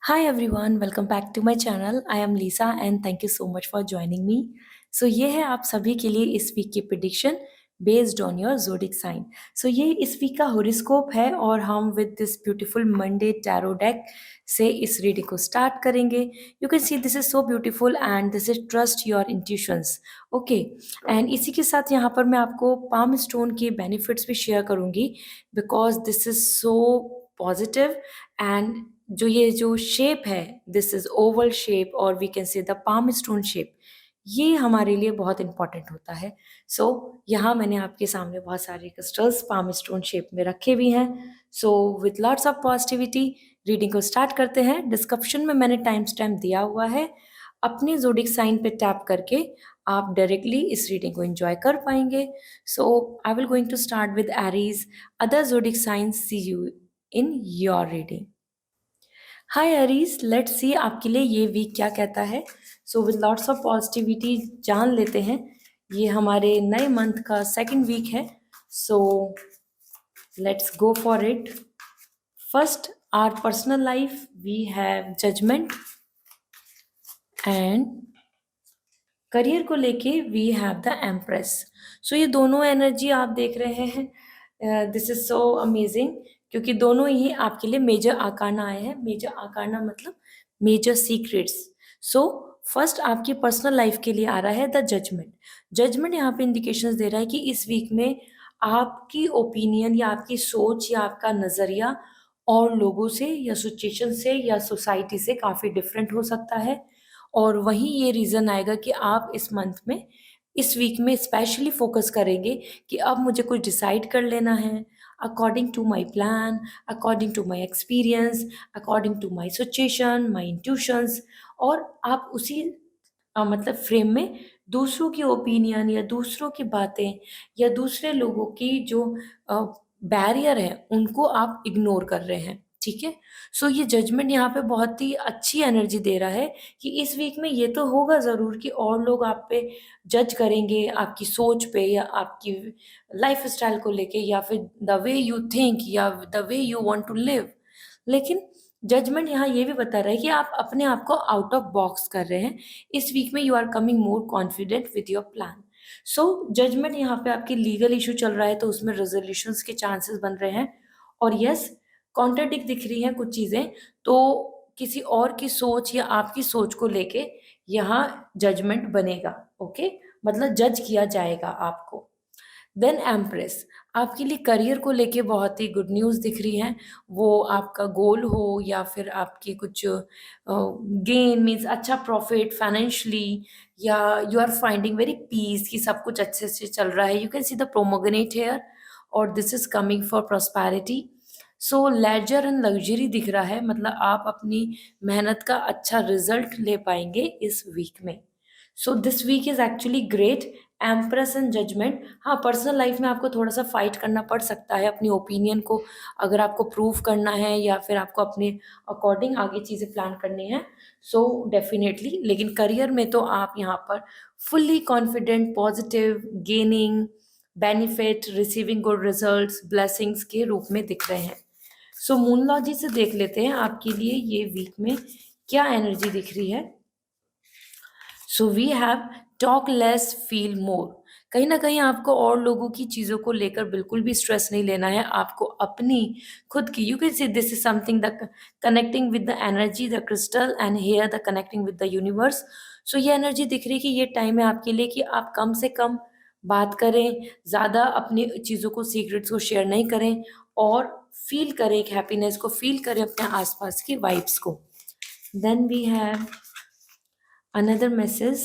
Hi everyone, welcome back to my channel. I am Lisa and thank you so much for joining me. ये है आप सभी के लिए इस वीक की prediction based on your zodiac sign. ये इस वीक का हॉरोस्कोप है और हम with this beautiful Monday tarot deck से इस रीडिंग को स्टार्ट करेंगे। You can see this is so beautiful and this is trust your intuitions. Okay, and इसी के साथ यहाँ पर मैं आपको पाम स्टोन के बेनिफिट्स भी शेयर करूँगी because this is so positive and ये जो शेप है दिस इज ओवल शेप और we can say the palm stone shape, ये हमारे लिए बहुत इंपॉर्टेंट होता है। यहाँ मैंने आपके सामने बहुत सारे क्रिस्टल्स पाम स्टोन शेप में रखे भी हैं। With lots of positivity reading को स्टार्ट करते हैं। डिस्क्रिप्शन में मैंने टाइम स्टैम्प दिया हुआ है, अपने जोडिक साइन पे टैप करके आप डायरेक्टली इस रीडिंग को एंजॉय कर पाएंगे। I will going to start with Aries, other zodiac signs, see you in your reading. Hi Aries, let's see आपके लिए ये वीक क्या कहता है। विद लॉट्स ऑफ पॉजिटिविटी जान लेते हैं। ये हमारे नए मंथ का सेकंड वीक है। Let's go for it. First, our personal life, we have judgement and career को लेके वी हैव द एम्प्रेस। ये दोनों एनर्जी आप देख रहे हैं। दिस इज सो अमेजिंग क्योंकि दोनों ही आपके लिए मेजर आकाना आए हैं। मेजर आकाना मतलब मेजर सीक्रेट्स। फर्स्ट आपकी पर्सनल लाइफ के लिए आ रहा है द जजमेंट। जजमेंट यहाँ पे इंडिकेशंस दे रहा है कि इस वीक में आपकी ओपिनियन या आपकी सोच या आपका नज़रिया और लोगों से या सिचुएशन से या सोसाइटी से काफ़ी डिफरेंट हो सकता है। और वहीं ये रीज़न आएगा कि आप इस मंथ में, इस वीक में स्पेशली फोकस करेंगे कि अब मुझे कुछ डिसाइड कर लेना है according to my plan, according to my experience, according to my situation, my intuitions. और आप उसी मतलब फ्रेम में दूसरों की ओपिनियन या दूसरों की बातें या दूसरे लोगों की जो बैरियर है उनको आप इग्नोर कर रहे हैं। ठीक है। ये जजमेंट यहाँ पे बहुत ही अच्छी एनर्जी दे रहा है कि इस वीक में ये तो होगा ज़रूर कि और लोग आप पे जज करेंगे आपकी सोच पे या आपकी लाइफ स्टाइल को लेके या फिर द वे यू थिंक या the way you want to live. लेकिन जजमेंट यहाँ ये भी बता रहा है कि आप अपने आप को आउट ऑफ बॉक्स कर रहे हैं। इस वीक में you are coming more confident with your plan. Judgement यहाँ पे आपकी लीगल इशू चल रहा है तो उसमें रेजोल्यूशंस के चांसेस बन रहे हैं। और यस, कॉन्ट्राडिक्ट दिख रही हैं कुछ चीज़ें, तो किसी और की सोच या आपकी सोच को लेके यहाँ जजमेंट बनेगा। ओके, मतलब जज किया जाएगा आपको। देन एम्प्रेस, आपके लिए करियर को लेके बहुत ही गुड न्यूज़ दिख रही हैं। वो आपका गोल हो या फिर आपकी कुछ गेन मीन्स अच्छा प्रॉफिट फाइनेंशियली, या you are finding very peace कि सब कुछ अच्छे से चल रहा है। You can see the pomegranate here और this is coming for prosperity. Leisure and luxury दिख रहा है, मतलब आप अपनी मेहनत का अच्छा रिजल्ट ले पाएंगे इस वीक में। This week is actually great. Empress and judgement, हाँ पर्सनल लाइफ में आपको थोड़ा सा फाइट करना पड़ सकता है अपनी ओपिनियन को अगर आपको प्रूव करना है या फिर आपको अपने अकॉर्डिंग आगे चीज़ें प्लान करनी है। डेफिनेटली, लेकिन करियर में तो आप यहाँ पर fully confident, positive, gaining benefit, receiving good results, blessings के रूप में दिख रहे हैं। मूनलॉजी से देख लेते हैं आपके लिए ये वीक में क्या एनर्जी दिख रही है। We have talk less feel more. कहीं ना कहीं आपको और लोगों की चीज़ों को लेकर बिल्कुल भी स्ट्रेस नहीं लेना है। आपको अपनी खुद की, you can say this is something the connecting with the energy the crystal and here the connecting with the universe. ये एनर्जी दिख रही है कि ये टाइम है आपके लिए कि आप कम से कम बात करें, ज़्यादा अपनी चीज़ों को, सीक्रेट्स को शेयर नहीं करें और फील करें, एक हैप्पीनेस को फील करें अपने आसपास की वाइब्स को। Then we have another message,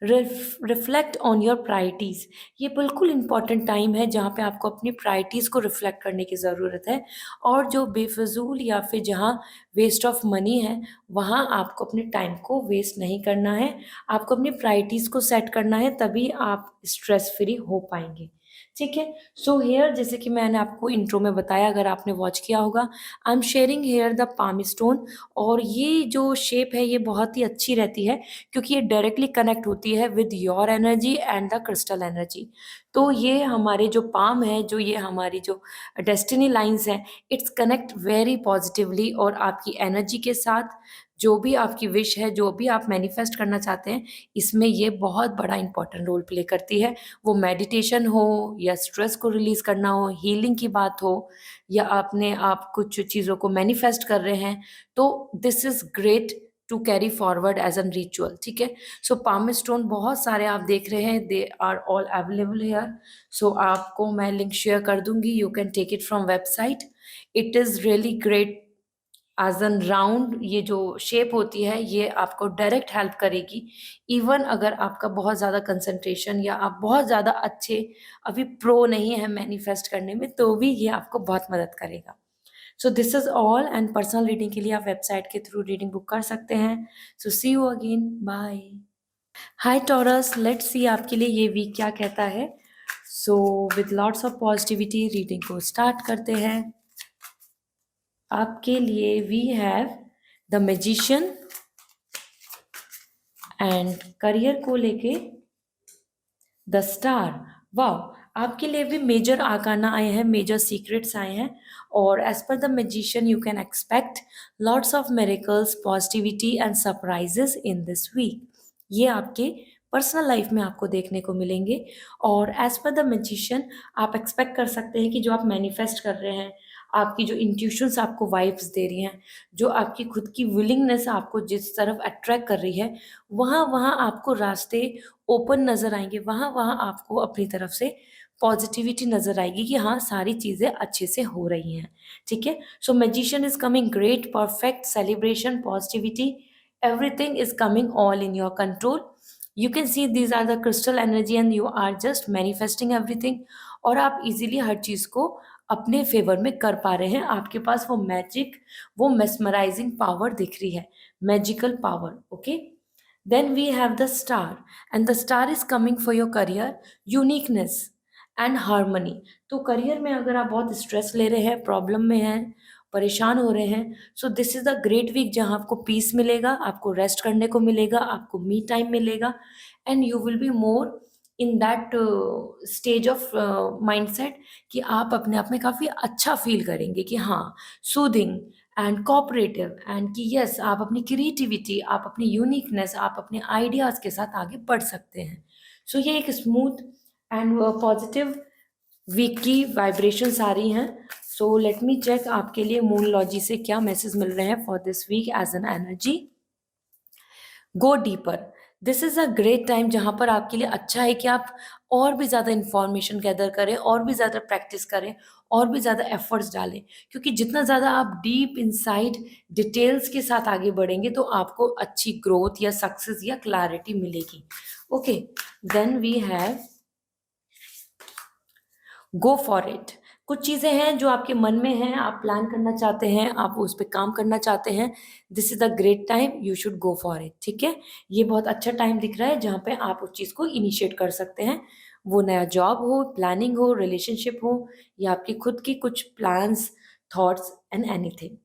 reflect on your priorities. ये बिल्कुल इम्पॉर्टेंट टाइम है जहाँ पे आपको अपनी प्रायोरिटीज़ को रिफ्लेक्ट करने की ज़रूरत है। और जो बेफजूल या फिर जहाँ वेस्ट ऑफ मनी है वहाँ आपको अपने टाइम को वेस्ट नहीं करना है। आपको अपनी प्रायोरिटीज़ को सेट करना है, तभी आप स्ट्रेस फ्री हो पाएंगे। ठीक है। सो हेयर, जैसे कि मैंने आपको इंट्रो में बताया, अगर आपने वॉच किया होगा, I am sharing here the palm stone. और ये जो शेप है ये बहुत ही अच्छी रहती है क्योंकि ये डायरेक्टली कनेक्ट होती है with your energy and the crystal energy. तो ये हमारे जो पाम है, जो ये हमारी जो डेस्टिनी लाइंस हैं, इट्स कनेक्ट वेरी पॉजिटिवली और आपकी एनर्जी के साथ। जो भी आपकी विश है, जो भी आप मैनिफेस्ट करना चाहते हैं, इसमें ये बहुत बड़ा इंपॉर्टेंट रोल प्ले करती है। वो मेडिटेशन हो या स्ट्रेस को रिलीज़ करना हो, हीलिंग की बात हो, या आपने आप कुछ चीज़ों को मैनिफेस्ट कर रहे हैं, तो this is great to carry forward as an ritual. ठीक है। सो पाम स्टोन बहुत सारे आप देख रहे हैं, they are all available here. So आपको मैं लिंक शेयर कर दूंगी, you can take it from website. It is really great as an round. ये जो शेप होती है ये आपको डायरेक्ट हेल्प करेगी। इवन अगर आपका बहुत ज़्यादा कंसंट्रेशन या आप बहुत ज़्यादा अच्छे अभी प्रो नहीं है मैनिफेस्ट करने में, तो भी ये आपको बहुत मदद करेगा। सो this is all. And personal reading के लिए आप वेबसाइट के थ्रू रीडिंग बुक कर सकते हैं। So see you again, bye. Hi Taurus, let's see आपके लिए ये वीक क्या कहता है। So with lots of positivity reading को स्टार्ट करते हैं। आपके लिए we have the magician. And career को लेके द स्टार। वाह, आपके लिए भी मेजर आकाना आए हैं, मेजर सीक्रेट्स आए हैं। और एज पर the magician you can expect lots of miracles, positivity and surprises in this week. ये आपके पर्सनल लाइफ में आपको देखने को मिलेंगे। और एज पर द मैजिशियन आप एक्सपेक्ट कर सकते हैं कि जो आप मैनिफेस्ट कर रहे हैं, आपकी जो इंट्यूशंस आपको वाइब्स दे रही हैं, जो आपकी खुद की विलिंगनेस आपको जिस तरफ अट्रैक्ट कर रही है, वहाँ वहाँ आपको रास्ते ओपन नज़र आएंगे, वहाँ वहाँ आपको अपनी तरफ से पॉजिटिविटी नज़र आएगी कि हाँ, सारी चीज़ें अच्छे से हो रही हैं। ठीक है। So magician is coming great, perfect, celebration, positivity, everything is coming all in your control. You can see these are the crystal energy and you are just manifesting everything. और आप इजीली हर चीज़ को अपने फेवर में कर पा रहे हैं। आपके पास वो मैजिक, वो मेस्मराइजिंग पावर दिख रही है, magical power. Okay. Then we have the star, and the star is coming for your career, uniqueness and harmony. तो करियर में अगर आप बहुत स्ट्रेस ले रहे हैं, प्रॉब्लम में हैं, परेशान हो रहे हैं, so this is the great week जहाँ आपको पीस मिलेगा, आपको रेस्ट करने को मिलेगा, आपको मी टाइम मिलेगा, and you will be more in that stage of mindset कि आप अपने आप में काफ़ी अच्छा फील करेंगे कि हाँ, सूदिंग एंड कोऑपरेटिव, एंड कि यस, आप अपनी क्रिएटिविटी, आप अपनी यूनिकनेस, आप अपने आइडियाज़ के साथ आगे बढ़ सकते हैं। सो ये एक स्मूथ एंड पॉजिटिव वीक की वाइब्रेशंस आ रही हैं। सो लेट मी चेक आपके लिए मूनलॉजी से क्या मैसेज मिल रहे हैं for this week as an energy. Go deeper. This is a great time जहाँ पर आपके लिए अच्छा है कि आप और भी ज़्यादा इन्फॉर्मेशन गैदर करें, और भी ज़्यादा प्रैक्टिस करें, और भी ज़्यादा एफर्ट्स डालें, क्योंकि जितना ज़्यादा आप डीप इनसाइड डिटेल्स के साथ आगे बढ़ेंगे तो आपको अच्छी ग्रोथ या सक्सेस या क्लैरिटी मिलेगी। Okay. Then we have go for it. कुछ चीज़ें हैं जो आपके मन में हैं, आप प्लान करना चाहते हैं, आप उस पे काम करना चाहते हैं, this is a great time, you should go for it. ठीक है। ये बहुत अच्छा टाइम दिख रहा है जहाँ पे आप उस चीज़ को इनिशिएट कर सकते हैं। वो नया जॉब हो, प्लानिंग हो, रिलेशनशिप हो, या आपकी खुद की कुछ plans, thoughts and anything.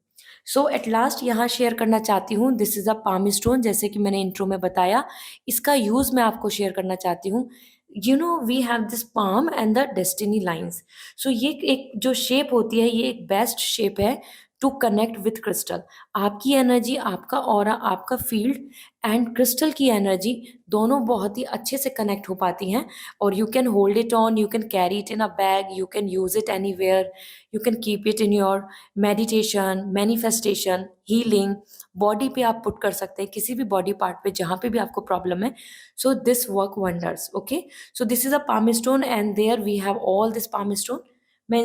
So at last यहाँ शेयर करना चाहती हूँ, this is a palm stone, जैसे कि मैंने इंट्रो में बताया, इसका यूज़ मैं आपको शेयर करना चाहती हूँ। You know, we have this palm and the destiny lines. So ये एक जो शेप होती है, ये एक बेस्ट शेप है टू कनेक्ट विथ क्रिस्टल। आपकी एनर्जी, आपका ऑरा, आपका फील्ड एंड क्रिस्टल की एनर्जी दोनों बहुत ही अच्छे से कनेक्ट हो पाती हैं। और you can hold it on, you can carry it in a bag, you can use it anywhere, you can keep it in your meditation, manifestation, healing. Body पे आप पुट कर सकते हैं, किसी भी बॉडी पार्ट पे जहाँ पे भी आपको प्रॉब्लम है। So this work wonders. Okay. So this is a palm stone and there we have all this palm stone. मैं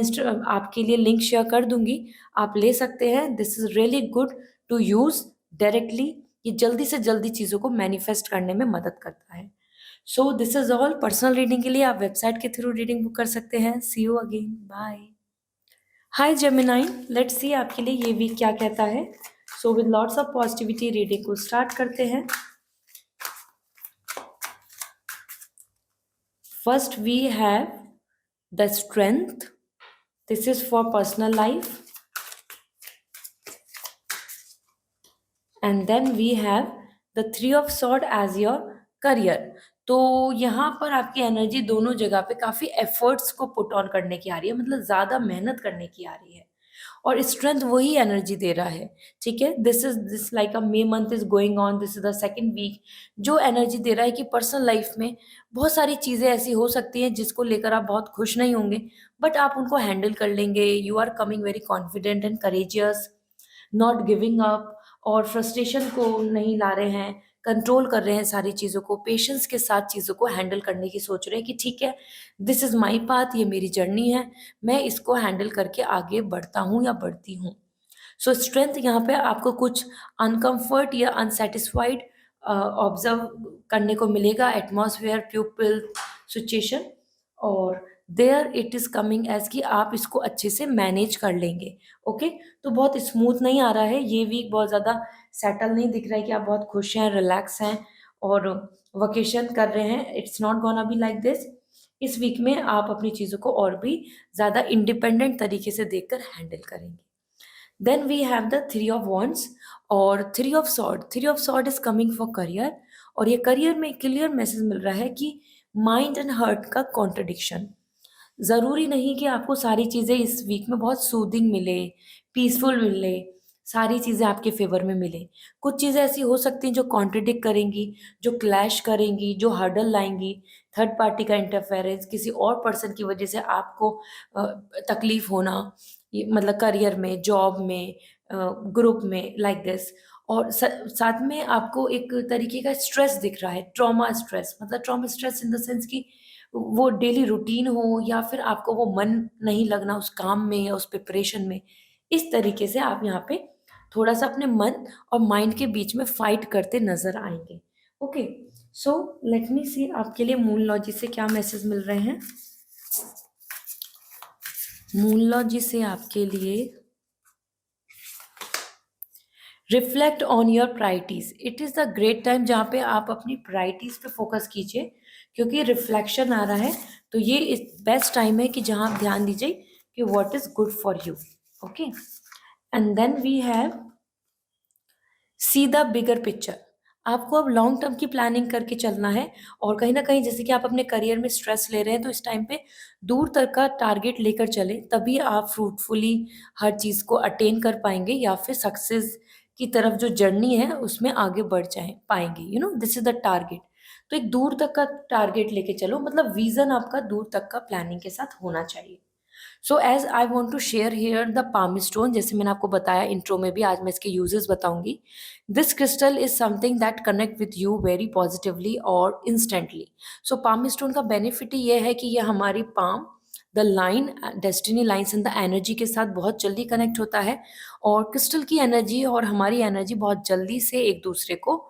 आपके लिए लिंक शेयर कर दूंगी, आप ले सकते हैं। This is really good to use directly. ये जल्दी से जल्दी चीज़ों को मैनिफेस्ट करने में मदद करता है। So this is all. Personal reading के लिए आप वेबसाइट के थ्रू रीडिंग बुक कर सकते हैं। See you again, bye. Hi Gemini, let's see आपके लिए ये वीक क्या कहता है। So with lots of positivity reading को स्टार्ट करते हैं। First we have the strength, this is for personal life, and then we have the three of sword as your career. तो यहाँ पर आपकी एनर्जी दोनों जगह पे काफ़ी एफर्ट्स को पुट ऑन करने की आ रही है, मतलब ज़्यादा मेहनत करने की आ रही है, और स्ट्रेंथ वही एनर्जी दे रहा है। ठीक है, this like a May month is going on, this is the second week, जो एनर्जी दे रहा है कि पर्सनल लाइफ में बहुत सारी चीज़ें ऐसी हो सकती हैं जिसको लेकर आप बहुत खुश नहीं होंगे, बट आप उनको हैंडल कर लेंगे। You are coming very confident and courageous, not giving up, और फ्रस्ट्रेशन को नहीं ला रहे हैं, कंट्रोल कर रहे हैं सारी चीज़ों को, पेशेंस के साथ चीज़ों को हैंडल करने की सोच रहे हैं कि ठीक है, दिस इज़ माई पाथ, ये मेरी जर्नी है, मैं इसको हैंडल करके आगे बढ़ता हूँ या बढ़ती हूँ। सो स्ट्रेंथ यहाँ पे आपको कुछ अनकम्फर्ट या अनसेटिस्फाइड ऑब्जर्व करने को मिलेगा, एटमॉस्फेयर, प्यूपिल, सिचुएशन, और there it is coming as कि आप इसको अच्छे से मैनेज कर लेंगे। ओके, तो बहुत स्मूथ नहीं आ रहा है ये वीक, बहुत ज़्यादा सेटल नहीं दिख रहा है कि आप बहुत खुश हैं, रिलैक्स हैं और वकेशन कर रहे हैं। It's not gonna be like this. इस वीक में आप अपनी चीज़ों को और भी ज़्यादा इंडिपेंडेंट तरीके से देखकर हैंडल करेंगे। Then we have the three of wands और three of sword. Three of sword is coming for career, और ये करियर में क्लियर मैसेज मिल रहा है कि माइंड एंड हार्ट का कॉन्ट्रडिक्शन। ज़रूरी नहीं कि आपको सारी चीज़ें इस वीक में बहुत सूदिंग मिले, पीसफुल मिले, सारी चीज़ें आपके फ़ेवर में मिले। कुछ चीज़ें ऐसी हो सकती हैं जो कॉन्ट्रडिक्ट करेंगी, जो क्लैश करेंगी, जो हर्डल लाएँगी, थर्ड पार्टी का इंटरफेरेंस, किसी और पर्सन की वजह से आपको अ, तकलीफ़ होना, ये मतलब करियर में, जॉब में, ग्रुप में, लाइक दिस। और साथ में आपको एक तरीके का स्ट्रेस दिख रहा है, ट्रॉमा स्ट्रेस, मतलब trauma stress in the sense कि वो डेली रूटीन हो या फिर आपको वो मन नहीं लगना उस काम में या उस प्रिपरेशन में। इस तरीके से आप यहाँ पे थोड़ा-सा अपने मन और माइंड के बीच में फाइट करते नज़र आएँगे। ओके, सो लेट मी सी आपके लिए मून लॉ जी से क्या मैसेज मिल रहे हैं। मून लॉ जी से आपके लिए reflect on your priorities. It is the great time जहाँ पे आप अपनी प्रायोरिटीज़ पे फोकस कीजिए, क्योंकि रिफ्लेक्शन आ रहा है, तो ये इस बेस्ट टाइम है कि जहाँ आप ध्यान दीजिए कि what is good for you. Okay, and then we have see the bigger picture. आपको अब लॉन्ग टर्म की प्लानिंग करके चलना है, और कहीं न कहीं जैसे कि आप अपने करियर में स्ट्रेस ले रहे हैं, तो इस टाइम पे दूर तक का टारगेट लेकर चलें, तभी आप फ्रूटफुली हर चीज़ को अटेन कर पाएँगे या फिर सक्सेस की तरफ जो जर्नी है, उसमें आगे बढ़ जाएँ पाएँगे। You know this is the target. तो एक दूर तक का टारगेट लेके चलो, मतलब विज़न आपका दूर तक का प्लानिंग के साथ होना चाहिए। So as I want to share here the palm stone, जैसे मैंने आपको बताया इंट्रो में भी, आज मैं इसके यूजेस बताऊंगी। This crystal is something that connect with you very positively और इंस्टेंटली। सो पाम स्टोन का बेनिफिट ये है कि ये हमारी palm, the line, destiny lines and the energy के साथ बहुत जल्दी कनेक्ट होता है, और क्रिस्टल की एनर्जी और हमारी एनर्जी बहुत जल्दी से एक दूसरे को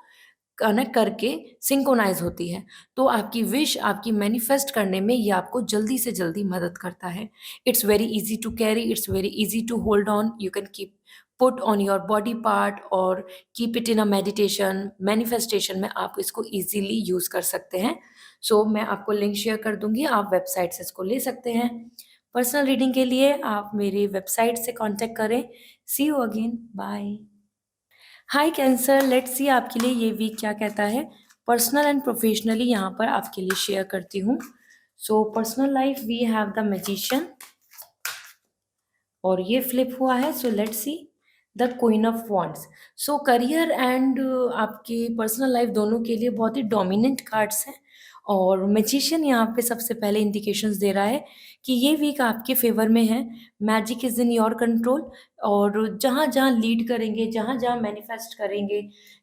कनेक्ट करके सिंक्रोनाइज़ होती है। तो आपकी विश, आपकी मैनिफेस्ट करने में ये आपको जल्दी से जल्दी मदद करता है। It's very easy to carry, it's very easy to hold on, you can keep put on your body part और keep it in a meditation, manifestation में आप इसको ईज़िली यूज़ कर सकते हैं। सो मैं आपको लिंक शेयर कर दूँगी, आप वेबसाइट से इसको ले सकते हैं। पर्सनल रीडिंग के लिए आप मेरी वेबसाइट से कॉन्टैक्ट करें। See you again, bye. Hi Cancer, let's see आपके लिए ये वीक क्या कहता है। पर्सनल एंड प्रोफेशनली यहाँ पर आपके लिए शेयर करती हूँ। So personal life we have the magician, और ये फ्लिप हुआ है, so let's see the queen of wands. So career and आपकी पर्सनल लाइफ दोनों के लिए बहुत ही डोमिनेंट कार्ड्स हैं, और मैजिशियन यहाँ पे सबसे पहले इंडिकेशंस दे रहा है कि ये वीक आपके फेवर में है। Magic is in your control, और जहाँ जहाँ लीड करेंगे, जहाँ जहाँ मैनिफेस्ट करेंगे,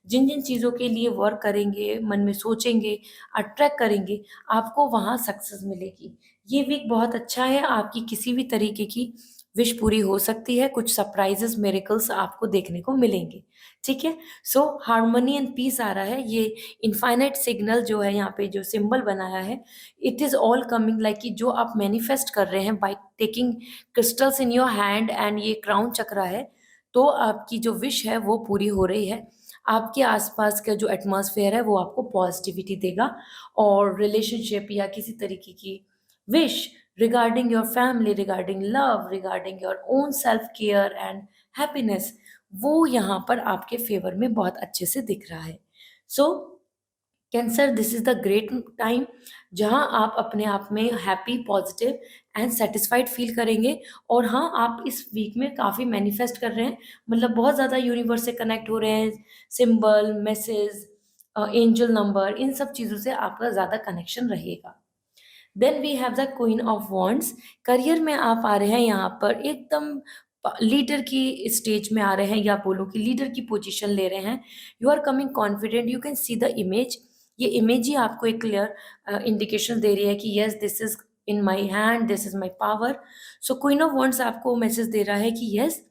जिन जिन चीज़ों के लिए वर्क करेंगे, मन में सोचेंगे, अट्रैक्ट करेंगे, आपको वहाँ सक्सेस मिलेगी। ये वीक बहुत अच्छा है, आपकी किसी भी तरीके की विश पूरी हो सकती है, कुछ सरप्राइजेस, मिरेकल्स आपको देखने को मिलेंगे। ठीक है? सो हार्मनी एंड पीस आ रहा है, ये इनफाइनाइट सिग्नल जो है यहाँ पे जो सिंबल बनाया है, it is all coming like कि जो आप मैनिफेस्ट कर रहे हैं by taking crystals in your hand, and ये क्राउन चक्रा है, तो आपकी जो विश है वो पूरी हो रही है। आपके आसपास का जो एटमॉस्फेयर है वो आपको पॉजिटिविटी देगा, और रिलेशनशिप या किसी तरीके की wish regarding your family, regarding love, regarding your own self care and happiness, वो यहाँ पर आपके फेवर में बहुत अच्छे से दिख रहा है। So Cancer, this is the great time जहाँ आप अपने आप में happy, positive and satisfied feel करेंगे। और हाँ, आप इस वीक में काफ़ी मैनिफेस्ट कर रहे हैं, मतलब बहुत ज़्यादा यूनिवर्स से कनेक्ट हो रहे हैं, सिंबल, मैसेज, एंजल नंबर, इन सब चीज़ों से आपका ज़्यादा कनेक्शन रहेगा। Then we have the queen of wands. Career में आप आ रहे हैं यहाँ पर एकदम लीडर की स्टेज में आ रहे हैं, या बोलो कि लीडर की पोजीशन ले रहे हैं। You are coming confident, you can see the image. ये इमेज ही आपको एक क्लियर इंडिकेशन दे रही है कि yes, this is in my hand, this is my power. So queen of wands आपको मैसेज दे रहा है कि यस,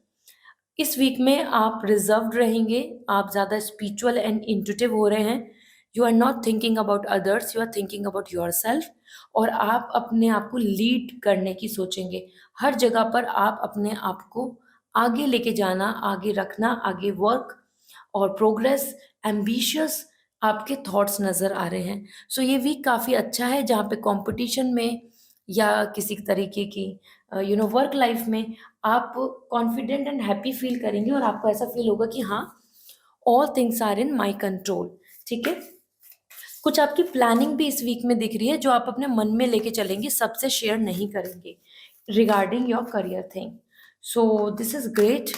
इस वीक में आप रिजर्व्ड रहेंगे, आप ज़्यादा स्पिरिचुअल एंड इंट्यूटिव हो रहे हैं। You are not thinking about others, you are thinking about yourself. और आप अपने आप को लीड करने की सोचेंगे। हर जगह पर आप अपने आप को आगे लेके जाना, आगे रखना, आगे वर्क और प्रोग्रेस, एम्बिशियस आपके थॉट्स नज़र आ रहे हैं। सो ये वीक काफ़ी अच्छा है, जहाँ पे कंपटीशन में या किसी तरीके की वर्क लाइफ में आप कॉन्फिडेंट एंड हैप्पी फील करेंगे, और आपको ऐसा फील होगा कि हाँ, all things are in my control. ठीक है, कुछ आपकी प्लानिंग भी इस वीक में दिख रही है, जो आप अपने मन में लेके चलेंगे, सबसे शेयर नहीं करेंगे regarding your career thing. So this is great.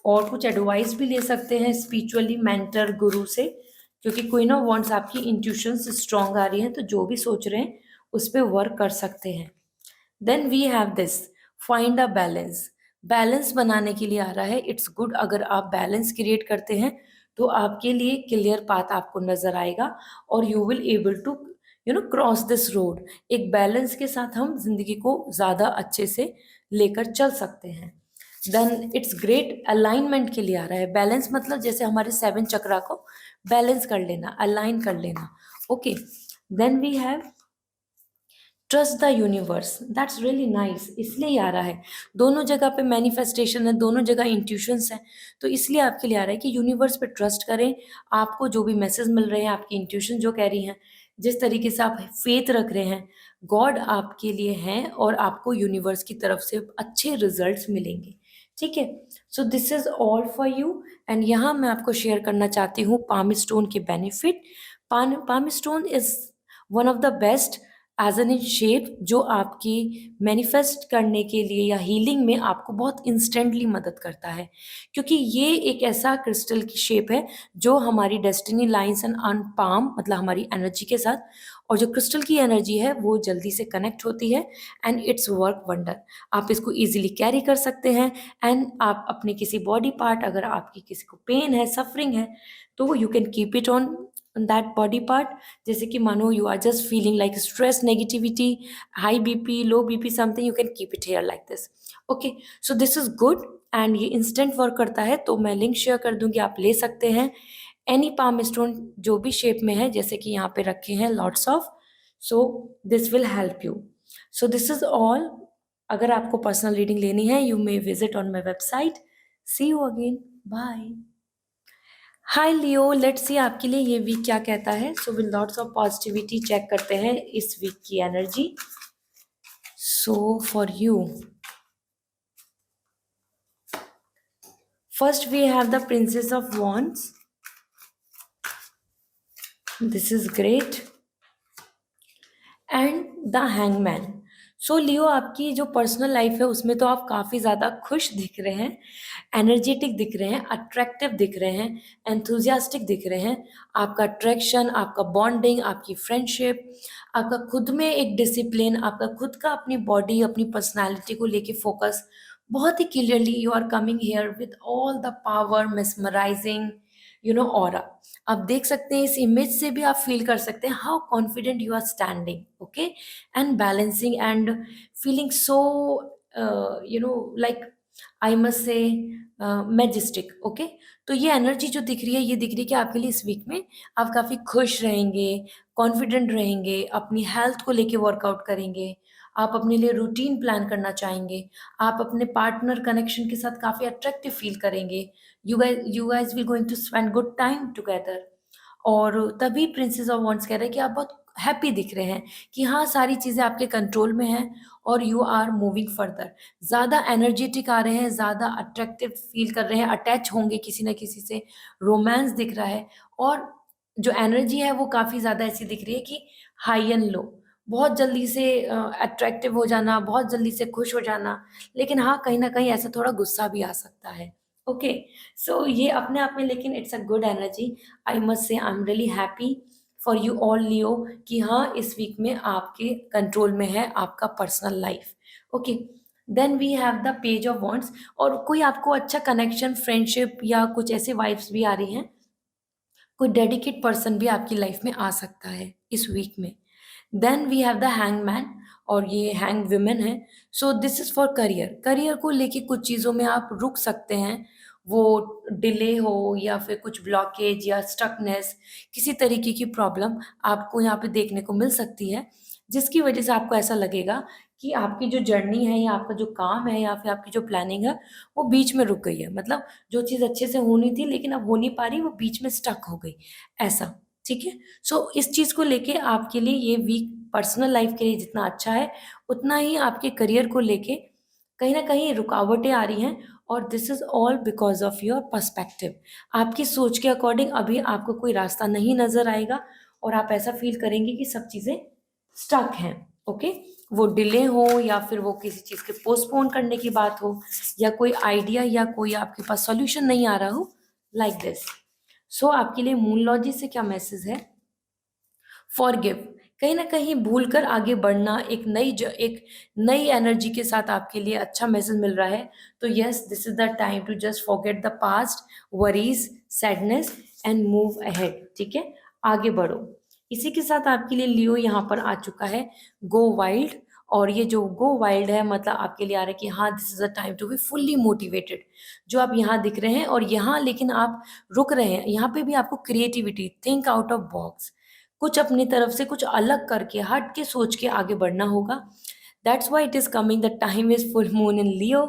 और कुछ एडवाइस भी ले सकते हैं स्पिरिचुअली मेंटर गुरु से, क्योंकि क्वीन ऑफ वॉन्ड्स आपकी इंट्यूशन स्ट्रॉन्ग आ रही है, तो जो भी सोच रहे हैं उस पर वर्क कर सकते हैं। Then we have this, find a balance. Balance बनाने के लिए आ रहा है। इट्स गुड, अगर आप बैलेंस क्रिएट करते हैं तो आपके लिए क्लियर पाथ आपको नजर आएगा, और you will able to cross this road. एक बैलेंस के साथ हम जिंदगी को ज़्यादा अच्छे से लेकर चल सकते हैं। देन इट्स ग्रेट, अलाइनमेंट के लिए आ रहा है। बैलेंस मतलब जैसे हमारे 7 चक्रा को बैलेंस कर लेना, अलाइन कर लेना। Okay, then we have trust the universe. That's really nice, इसलिए ही आ रहा है। दोनों जगह पे मैनिफेस्टेशन है, दोनों जगह इंट्यूशंस हैं, तो इसलिए आपके लिए आ रहा है कि यूनिवर्स पे ट्रस्ट करें। आपको जो भी मैसेज मिल रहे हैं, आपकी इंट्यूशन जो कह रही हैं, जिस तरीके से आप फेथ रख रहे हैं, गॉड आपके लिए हैं, और आपको यूनिवर्स की तरफ से अच्छे रिजल्ट्स मिलेंगे। ठीक है, so this is all for you. And यहाँ मैं आपको शेयर करना चाहती हूँ पाम स्टोन के benefit. Palm stone is one of the best as an in shape, जो आपकी मैनिफेस्ट करने के लिए या हीलिंग में आपको बहुत इंस्टेंटली मदद करता है, क्योंकि ये एक ऐसा क्रिस्टल की शेप है जो हमारी destiny lines and on palm, मतलब हमारी एनर्जी के साथ, और जो क्रिस्टल की एनर्जी है वो जल्दी से कनेक्ट होती है, एंड इट्स वर्क वंडर। आप इसको इजीली कैरी कर सकते हैं, एंड आप अपने किसी बॉडी पार्ट, अगर आपकी किसी को पेन है, सफरिंग है, तो you can keep it on that body part. जैसे कि मानो you are just feeling like stress, negativity, high BP, low BP, something, you can keep it here like this. Okay, so this is good, and ये instant work करता है, तो मैं link share कर दूंगी, आप ले सकते हैं। एनी पाम स्टोन जो भी शेप में है, जैसे कि यहाँ पे रखे हैं lots of, so this will help you. So this is all. अगर आपको पर्सनल रीडिंग लेनी है, you may visit on my website. See you again, bye. Hi Leo, let's see आपके लिए ये वीक क्या कहता है। So with lots of positivity check करते हैं इस वीक की energy. So for you, first we have the princess of wands. This is great, and the hangman. सो लियो, आपकी जो पर्सनल लाइफ है उसमें तो आप काफ़ी ज़्यादा खुश दिख रहे हैं, एनर्जेटिक दिख रहे हैं, अट्रैक्टिव दिख रहे हैं, एंथुजियास्टिक दिख रहे हैं। आपका अट्रैक्शन, आपका बॉन्डिंग, आपकी फ्रेंडशिप, आपका खुद में एक डिसिप्लिन, आपका खुद का अपनी बॉडी, अपनी पर्सनालिटी को लेके फोकस, बहुत ही clearly you are coming here with all the power, mesmerizing aura. आप देख सकते हैं, इस इमेज से भी आप फील कर सकते हैं how confident you are standing, okay, and balancing and feeling so like, I must say majestic. Okay, तो ये एनर्जी जो दिख रही है, ये दिख रही है कि आपके लिए इस वीक में आप काफ़ी खुश रहेंगे, कॉन्फिडेंट रहेंगे, अपनी हेल्थ को लेके वर्कआउट करेंगे, आप अपने लिए रूटीन प्लान करना चाहेंगे, आप अपने पार्टनर कनेक्शन के साथ काफ़ी अट्रैक्टिव फील करेंगे, you guys will going to spend good time together। और तभी प्रिंसेस ऑफ वॉन्ड्स कह रहे हैं कि आप बहुत हैप्पी दिख रहे हैं कि हाँ, सारी चीज़ें आपके कंट्रोल में हैं और यू आर मूविंग फर्दर। ज़्यादा एनर्जेटिक आ रहे हैं, ज़्यादा अट्रैक्टिव फ़ील कर रहे हैं, अटैच होंगे किसी न किसी से, रोमांस दिख रहा है और जो एनर्जी है वो काफ़ी ज़्यादा ऐसी दिख रही है कि हाई एंड लो, बहुत जल्दी से अट्रैक्टिव हो जाना, बहुत जल्दी से खुश हो जाना, लेकिन हाँ, कहीं न कहीं ऐसा थोड़ा गुस्सा भी आ सकता है। ओके, सो ये अपने आप में लेकिन it's a good energy. I must say I am really happy for you all Leo कि हाँ, इस वीक में आपके कंट्रोल में है आपका personal life. Okay, then we have the page of wands और कोई आपको अच्छा कनेक्शन, फ्रेंडशिप या कुछ ऐसे वाइब्स भी आ रही हैं। कोई डेडिकेट पर्सन भी आपकी लाइफ में आ सकता है इस वीक में। Then we have the hangman और ये हैंग वुमेन है। So this is for career. Career को लेके कुछ चीज़ों में आप रुक सकते हैं, वो डिले हो या फिर कुछ ब्लॉकेज या स्टकनेस, किसी तरीके की प्रॉब्लम आपको यहाँ पे देखने को मिल सकती है, जिसकी वजह से आपको ऐसा लगेगा कि आपकी जो जर्नी है या आपका जो काम है या फिर आपकी जो प्लानिंग है, वो बीच में रुक गई है। मतलब जो चीज़ अच्छे से होनी थी लेकिन अब हो नहीं पा रही, वो बीच में स्टक हो गई, ऐसा, ठीक है? सो इस चीज़ को लेके आपके लिए ये वीक पर्सनल लाइफ के लिए जितना अच्छा है, उतना ही आपके करियर को लेके कहीं न कहीं रुकावटें आ रही हैं और this is all because of your perspective. आपकी सोच के अकॉर्डिंग अभी आपको कोई रास्ता नहीं नज़र आएगा और आप ऐसा फ़ील करेंगे कि सब चीज़ें स्टक हैं, ओके? वो डिले हो या फिर वो किसी चीज़ के पोस्टपोन करने की बात हो या कोई आइडिया या कोई आपके पास सॉल्यूशन नहीं आ रहा हो, लाइक दिस। सो आपके लिए मूनलॉजी से क्या मैसेज है? फॉरगिव, कहीं न कहीं भूल कर आगे बढ़ना, एक नई एनर्जी के साथ आपके लिए अच्छा मैसेज मिल रहा है। तो yes, this is the time to just forget the past, worries, sadness and move ahead, ठीक है? आगे बढ़ो। इसी के साथ आपके लिए लियो यहाँ पर आ चुका है, गो वाइल्ड। और ये जो गो वाइल्ड है मतलब आपके लिए आ रहा है कि हाँ, this is the time to be fully motivated. जो आप यहाँ दिख रहे हैं और यहाँ लेकिन आप रुक रहे हैं, यहाँ पे भी आपको creativity, think out of box, कुछ अपनी तरफ से कुछ अलग करके, हट के सोच के आगे बढ़ना होगा। That's why it is coming, the time is full moon in Leo,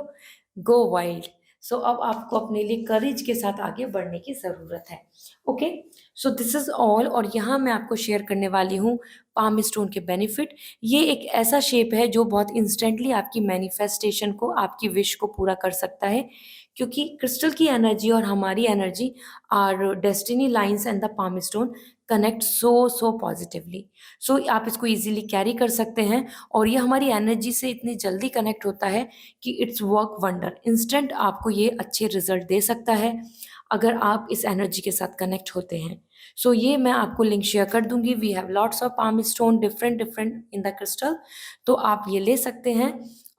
go wild. So अब आपको अपने लिए करेज के साथ आगे बढ़ने की ज़रूरत है। Okay, so this is all और यहाँ मैं आपको शेयर करने वाली हूँ पाम स्टोन के बेनिफिट। ये एक ऐसा शेप है जो बहुत इंस्टेंटली आपकी मैनिफेस्टेशन को, आपकी विश को पूरा कर सकता है, क्योंकि क्रिस्टल की एनर्जी और हमारी energy, our destiny lines and the palm stone connect so positively. So आप इसको इजीली कैरी कर सकते हैं और ये हमारी एनर्जी से इतनी जल्दी कनेक्ट होता है कि इट्स वर्क वंडर। इंस्टेंट आपको ये अच्छे रिजल्ट दे सकता है अगर आप इस एनर्जी के साथ कनेक्ट होते हैं। सो ये मैं आपको लिंक शेयर कर दूंगी। We have lots of palm stone different different in the crystal, तो आप ये ले सकते हैं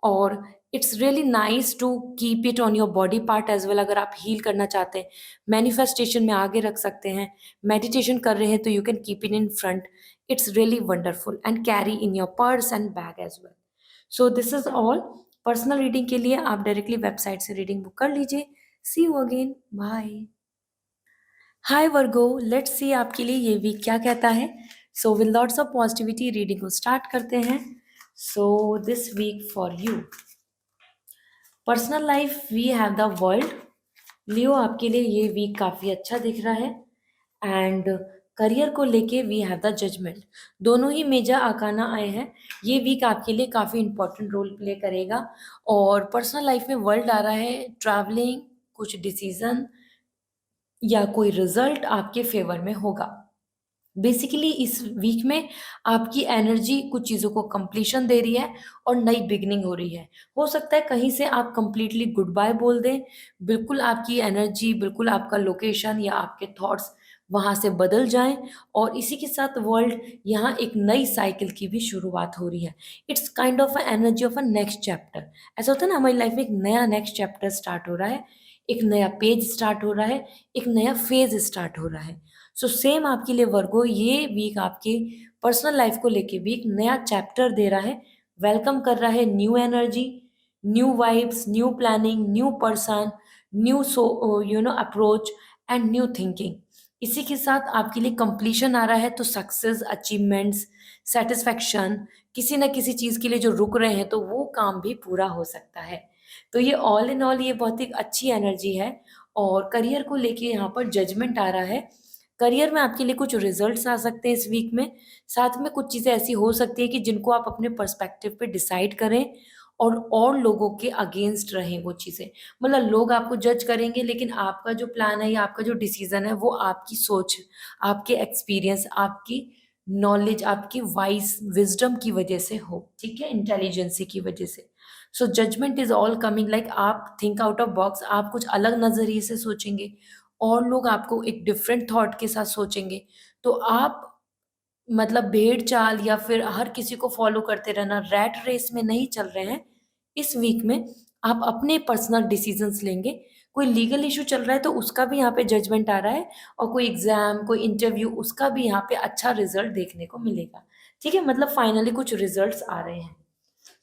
और it's really nice to keep it on your body part as well. अगर आप हील करना चाहते हैं, मैनिफेस्टेशन में आगे रख सकते हैं, मेडिटेशन कर रहे हैं तो you can keep it in front. It's really wonderful and carry in your purse and bag as well. So this is all. Personal reading के लिए आप डायरेक्टली वेबसाइट से रीडिंग बुक कर लीजिए। See you again, bye. Hi Virgo, let's see आपके लिए ये week क्या कहता है। So with lots of positivity reading को स्टार्ट करते हैं। So this week for you, personal life we have the world. Leo, आपके लिए ये वीक काफ़ी अच्छा दिख रहा है। एंड करियर को लेके वी हैव द जजमेंट। दोनों ही मेजर आकाना आए हैं। ये वीक आपके लिए काफ़ी इंपॉर्टेंट रोल प्ले करेगा। और पर्सनल लाइफ में वर्ल्ड आ रहा है, ट्रैवलिंग, कुछ डिसीजन या कोई रिजल्ट आपके फेवर में होगा। बेसिकली इस वीक में आपकी एनर्जी कुछ चीज़ों को कंप्लीशन दे रही है और नई बिगिनिंग हो रही है। हो सकता है कहीं से आप कंप्लीटली गुड बाय बोल दें, बिल्कुल आपकी एनर्जी, बिल्कुल आपका लोकेशन या आपके थॉट्स वहाँ से बदल जाएँ और इसी के साथ वर्ल्ड यहाँ एक नई साइकिल की भी शुरुआत हो रही है। It's kind of a energy of a next chapter. ऐसा होता है ना, हमारी लाइफ में एक नया नेक्स्ट चैप्टर स्टार्ट हो रहा है, एक नया पेज स्टार्ट हो रहा है, एक नया फेज़ स्टार्ट हो रहा है। सो सेम आपके लिए वर्गो, ये वीक आपके पर्सनल लाइफ को लेके भी एक नया चैप्टर दे रहा है, वेलकम कर रहा है new energy, new vibes, new planning, new person, new approach and new thinking. इसी के साथ आपके लिए कंप्लीशन आ रहा है, तो सक्सेस, अचीवमेंट्स, सेटिस्फैक्शन, किसी न किसी चीज़ के लिए जो रुक रहे हैं तो वो काम भी पूरा हो सकता है। तो ये ऑल इन ऑल ये बहुत ही अच्छी एनर्जी है। और करियर को लेके यहाँ पर जजमेंट आ रहा है, करियर में आपके लिए कुछ रिजल्ट्स आ सकते हैं इस वीक में। साथ में कुछ चीज़ें ऐसी हो सकती है कि जिनको आप अपने पर्सपेक्टिव पे डिसाइड करें और लोगों के अगेंस्ट रहें वो चीज़ें। मतलब लोग आपको जज करेंगे, लेकिन आपका जो प्लान है या आपका जो डिसीज़न है वो आपकी सोच, आपके एक्सपीरियंस, आपकी नॉलेज, आपकी वाइज़ विज़डम की वजह से हो, ठीक है? इंटेलिजेंसी की वजह से। So judgement is all coming like आप थिंक आउट ऑफ बॉक्स, आप कुछ अलग नज़रिए से सोचेंगे और लोग आपको एक डिफरेंट थॉट के साथ सोचेंगे। तो आप मतलब भेड़-चाल या फिर हर किसी को फ़ॉलो करते रहना, रैट रेस में नहीं चल रहे हैं। इस वीक में आप अपने पर्सनल डिसीज़न्स लेंगे। कोई लीगल इश्यू चल रहा है तो उसका भी यहाँ पे जजमेंट आ रहा है, और कोई एग्ज़ाम, कोई इंटरव्यू, उसका भी यहाँ पे अच्छा रिज़ल्ट देखने को मिलेगा। ठीक है? मतलब फाइनली कुछ रिज़ल्ट्स आ रहे हैं।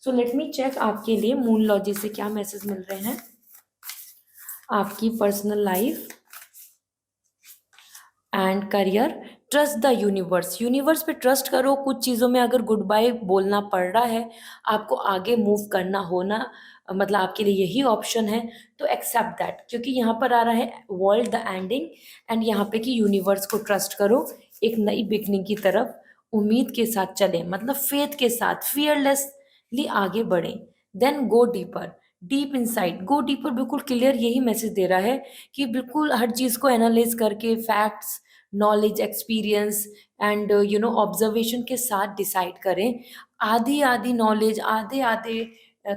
सो लेट मी चेक आपके लिए मूनलॉजी से क्या मैसेज मिल रहे हैं। आपकी personal life and career. Trust the universe, universe पे ट्रस्ट करो। कुछ चीज़ों में अगर गुड बाय बोलना पड़ रहा है, आपको आगे मूव करना होना, मतलब आपके लिए यही ऑप्शन है, तो एक्सेप्ट दैट, क्योंकि यहाँ पर आ रहा है वर्ल्ड द एंडिंग, एंड यहाँ पे कि यूनिवर्स को ट्रस्ट करो, एक नई बिगनिंग की तरफ उम्मीद के साथ चलें, मतलब फेथ के साथ फियरलेसली आगे बढ़ें। Then go deeper, deep inside, go deeper, बिल्कुल क्लियर यही मैसेज दे रहा है कि बिल्कुल हर चीज़ को एनालाइज करके facts, knowledge, experience and observation के साथ डिसाइड करें। आधी-आधी नॉलेज, आधे-आधे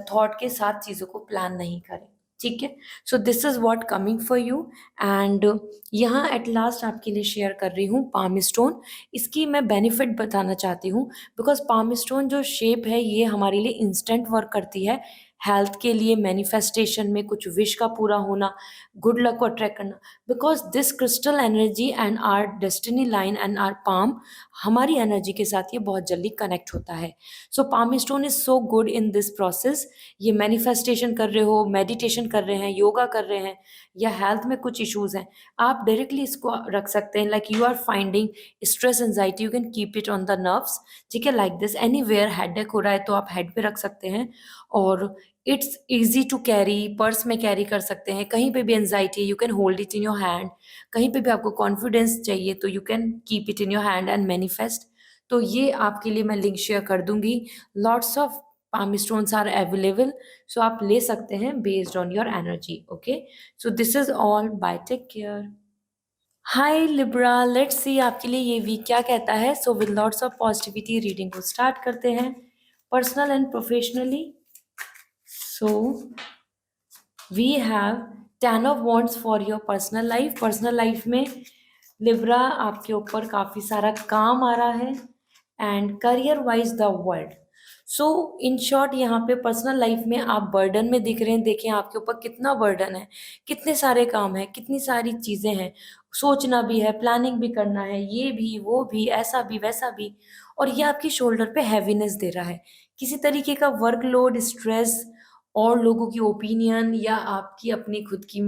थॉट के साथ चीज़ों को प्लान नहीं करें, ठीक है? So this is what coming for you, and यहाँ एट लास्ट आपके लिए शेयर कर रही हूँ पाम स्टोन। इसकी मैं बेनिफिट बताना चाहती हूँ, बिकॉज़ पाम स्टोन जो शेप है ये हमारे लिए इंस्टेंट वर्क करती है। हेल्थ के लिए, मैनिफेस्टेशन में, कुछ विश का पूरा होना, गुड लक को अट्रैक्ट करना, because this crystal energy and our destiny line and our palm, हमारी एनर्जी के साथ ये बहुत जल्दी कनेक्ट होता है। So palm stone is so good in this process. ये मैनिफेस्टेशन कर रहे हो, मेडिटेशन कर रहे हैं, योगा कर रहे हैं, या हेल्थ में कुछ इश्यूज हैं, आप डायरेक्टली इसको रख सकते हैं। Like you are finding stress, anxiety, you can keep it on the nerves, ठीक है? Like this, anywhere headache हो रहा है तो आप हेड पे रख सकते हैं, और it's easy to carry, purse में कैरी कर सकते हैं। कहीं पे भी एंग्ज़ायटी है, you can hold it in your hand. कहीं पे भी आपको कॉन्फिडेंस चाहिए तो you can keep it in your hand and manifest. तो ये आपके लिए मैं लिंक शेयर कर दूँगी। Lots of palm stones are available, so आप ले सकते हैं based on your energy, okay? So this is all, bye, take care. Hi Libra, let's see आपके लिए ये वीक क्या कहता है। So with lots of positivity reading को स्टार्ट करते हैं, personal and professionally. So we have 10 of wands for your personal life. Personal life में लिब्रा आपके ऊपर काफ़ी सारा काम आ रहा है, and career wise the world. So in short यहाँ पे पर्सनल लाइफ में आप बर्डन में दिख रहे हैं। देखें आपके ऊपर कितना बर्डन है, कितने सारे काम हैं, कितनी सारी चीज़ें हैं, सोचना भी है, प्लानिंग भी करना है, ये भी वो भी, ऐसा भी वैसा भी, और ये आपकी शोल्डर पे हैवीनेस दे रहा है। किसी तरीके का वर्कलोड, स्ट्रेस, और लोगों की ओपिनियन, या आपकी अपनी खुद की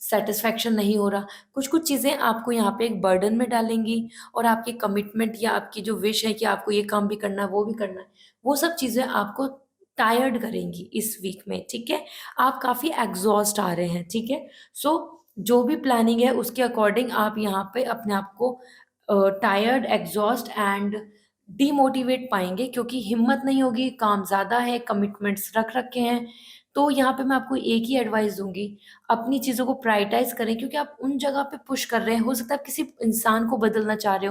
सैटिस्फैक्शन नहीं हो रहा, कुछ-कुछ चीज़ें आपको यहाँ पे एक बर्डन में डालेंगी, और आपकी कमिटमेंट या आपकी जो विश है कि आपको ये काम भी करना है, वो भी करना है, वो सब चीज़ें आपको टायर्ड करेंगी इस वीक में, ठीक है? आप काफ़ी एग्ज़ॉस्ट आ रहे हैं, ठीक है? सो जो भी प्लानिंग है उसके अकॉर्डिंग आप यहाँ पे अपने आप को टायर्ड, एग्ज़ॉस्ट एंड डीमोटिवेट पाएँगे, क्योंकि हिम्मत नहीं होगी, काम ज़्यादा है, कमिटमेंट्स रख रखे हैं। तो यहाँ पे मैं आपको एक ही एडवाइस दूँगी, अपनी चीज़ों को प्रायोरिटाइज़ करें, क्योंकि आप उन जगह पे पुश कर रहे हैं। हो सकता है आप किसी इंसान को बदलना चाह रहे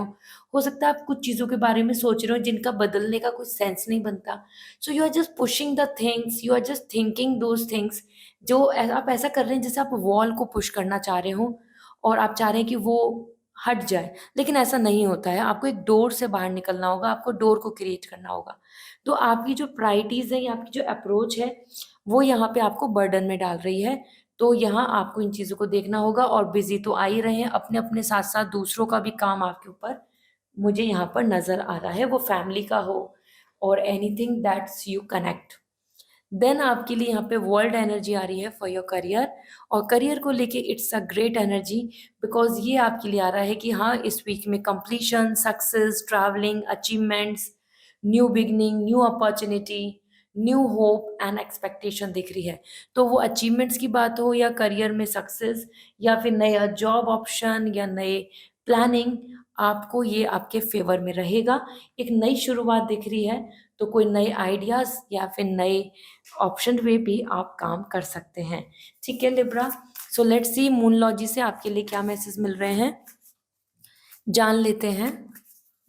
हो सकता है आप कुछ चीज़ों के बारे में सोच रहे हो जिनका बदलने का कोई सेंस नहीं बनता। So you are just pushing the things, you are just thinking those things, जो आप ऐसा कर रहे हैं जैसे आप वॉल को पुश करना चाह रहे हो, और आप चाह रहे हैं कि वो हट जाए, लेकिन ऐसा नहीं होता है। आपको एक डोर से बाहर निकलना होगा, आपको डोर को क्रिएट करना होगा। तो आपकी जो प्रायोरिटीज़ हैं या आपकी जो अप्रोच है, वो यहाँ पे आपको बर्डन में डाल रही है। तो यहाँ आपको इन चीज़ों को देखना होगा, और बिज़ी तो आ ही रहे हैं, अपने-अपने साथ-साथ दूसरों का भी काम आपके ऊपर मुझे यहाँ पर नज़र आ रहा है, वो फैमिली का हो और anything that's you connect. Then आपके लिए यहाँ पे वर्ल्ड एनर्जी आ रही है फॉर योर करियर, और करियर को लेके it's a great energy, because ये आपके लिए आ रहा है कि हाँ, इस वीक में completion, success, travelling, achievements, new beginning, new opportunity, new hope and expectation दिख रही है। तो वो अचीवमेंट्स की बात हो, या करियर में सक्सेस, या फिर नया जॉब ऑप्शन, या नए प्लानिंग, आपको ये आपके फ़ेवर में रहेगा। एक नई शुरुआत दिख रही है, तो कोई नए आइडियाज़ या फिर नए ऑप्शन पे भी आप काम कर सकते हैं। ठीक है लिब्रा? सो लेट्स सी मूनलॉजी से आपके लिए क्या मैसेज मिल रहे हैं, जान लेते हैं।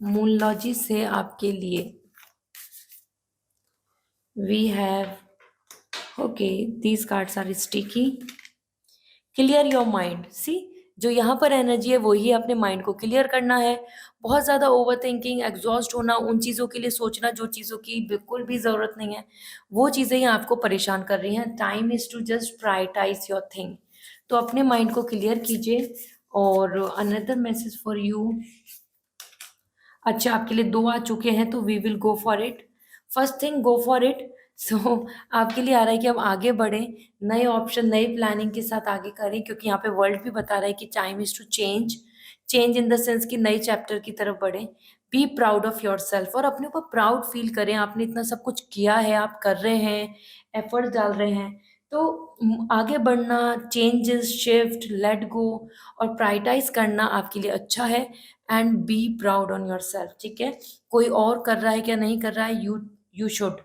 मूनलॉजी से आपके लिए we have, okay, these cards are sticky. Clear your mind, see जो यहाँ पर एनर्जी है वही अपने माइंड को क्लियर करना है। बहुत ज़्यादा ओवर थिंकिंग, एग्जॉस्ट होना, उन चीज़ों के लिए सोचना जो चीज़ों की बिल्कुल भी ज़रूरत नहीं है, वो चीज़ें ही आपको परेशान कर रही हैं। Time is to just prioritize your thing. तो अपने माइंड को क्लियर कीजिए। और अनदर मैसेज फॉर यू, अच्छा आपके लिए 2 आ चुके हैं, तो we will go for it. First thing, go for it. So आपके लिए आ रहा है कि हम आगे बढ़ें, नए ऑप्शन, नई प्लानिंग के साथ आगे करें, क्योंकि यहाँ पे वर्ल्ड भी बता रहा है कि time is to change. Change in the sense कि नए चैप्टर की तरफ बढ़ें। बी प्राउड ऑफ योरसेल्फ, और अपने ऊपर प्राउड फील करें। आपने इतना सब कुछ किया है, आप कर रहे हैं, एफर्ट्स डाल रहे हैं, तो आगे बढ़ना, चेंजेस, शिफ्ट, लेट गो और प्रायोरिटाइज़ करना आपके लिए अच्छा है। And be proud on yourself, ठीक है? कोई और कर रहा है क्या नहीं कर रहा है, you should.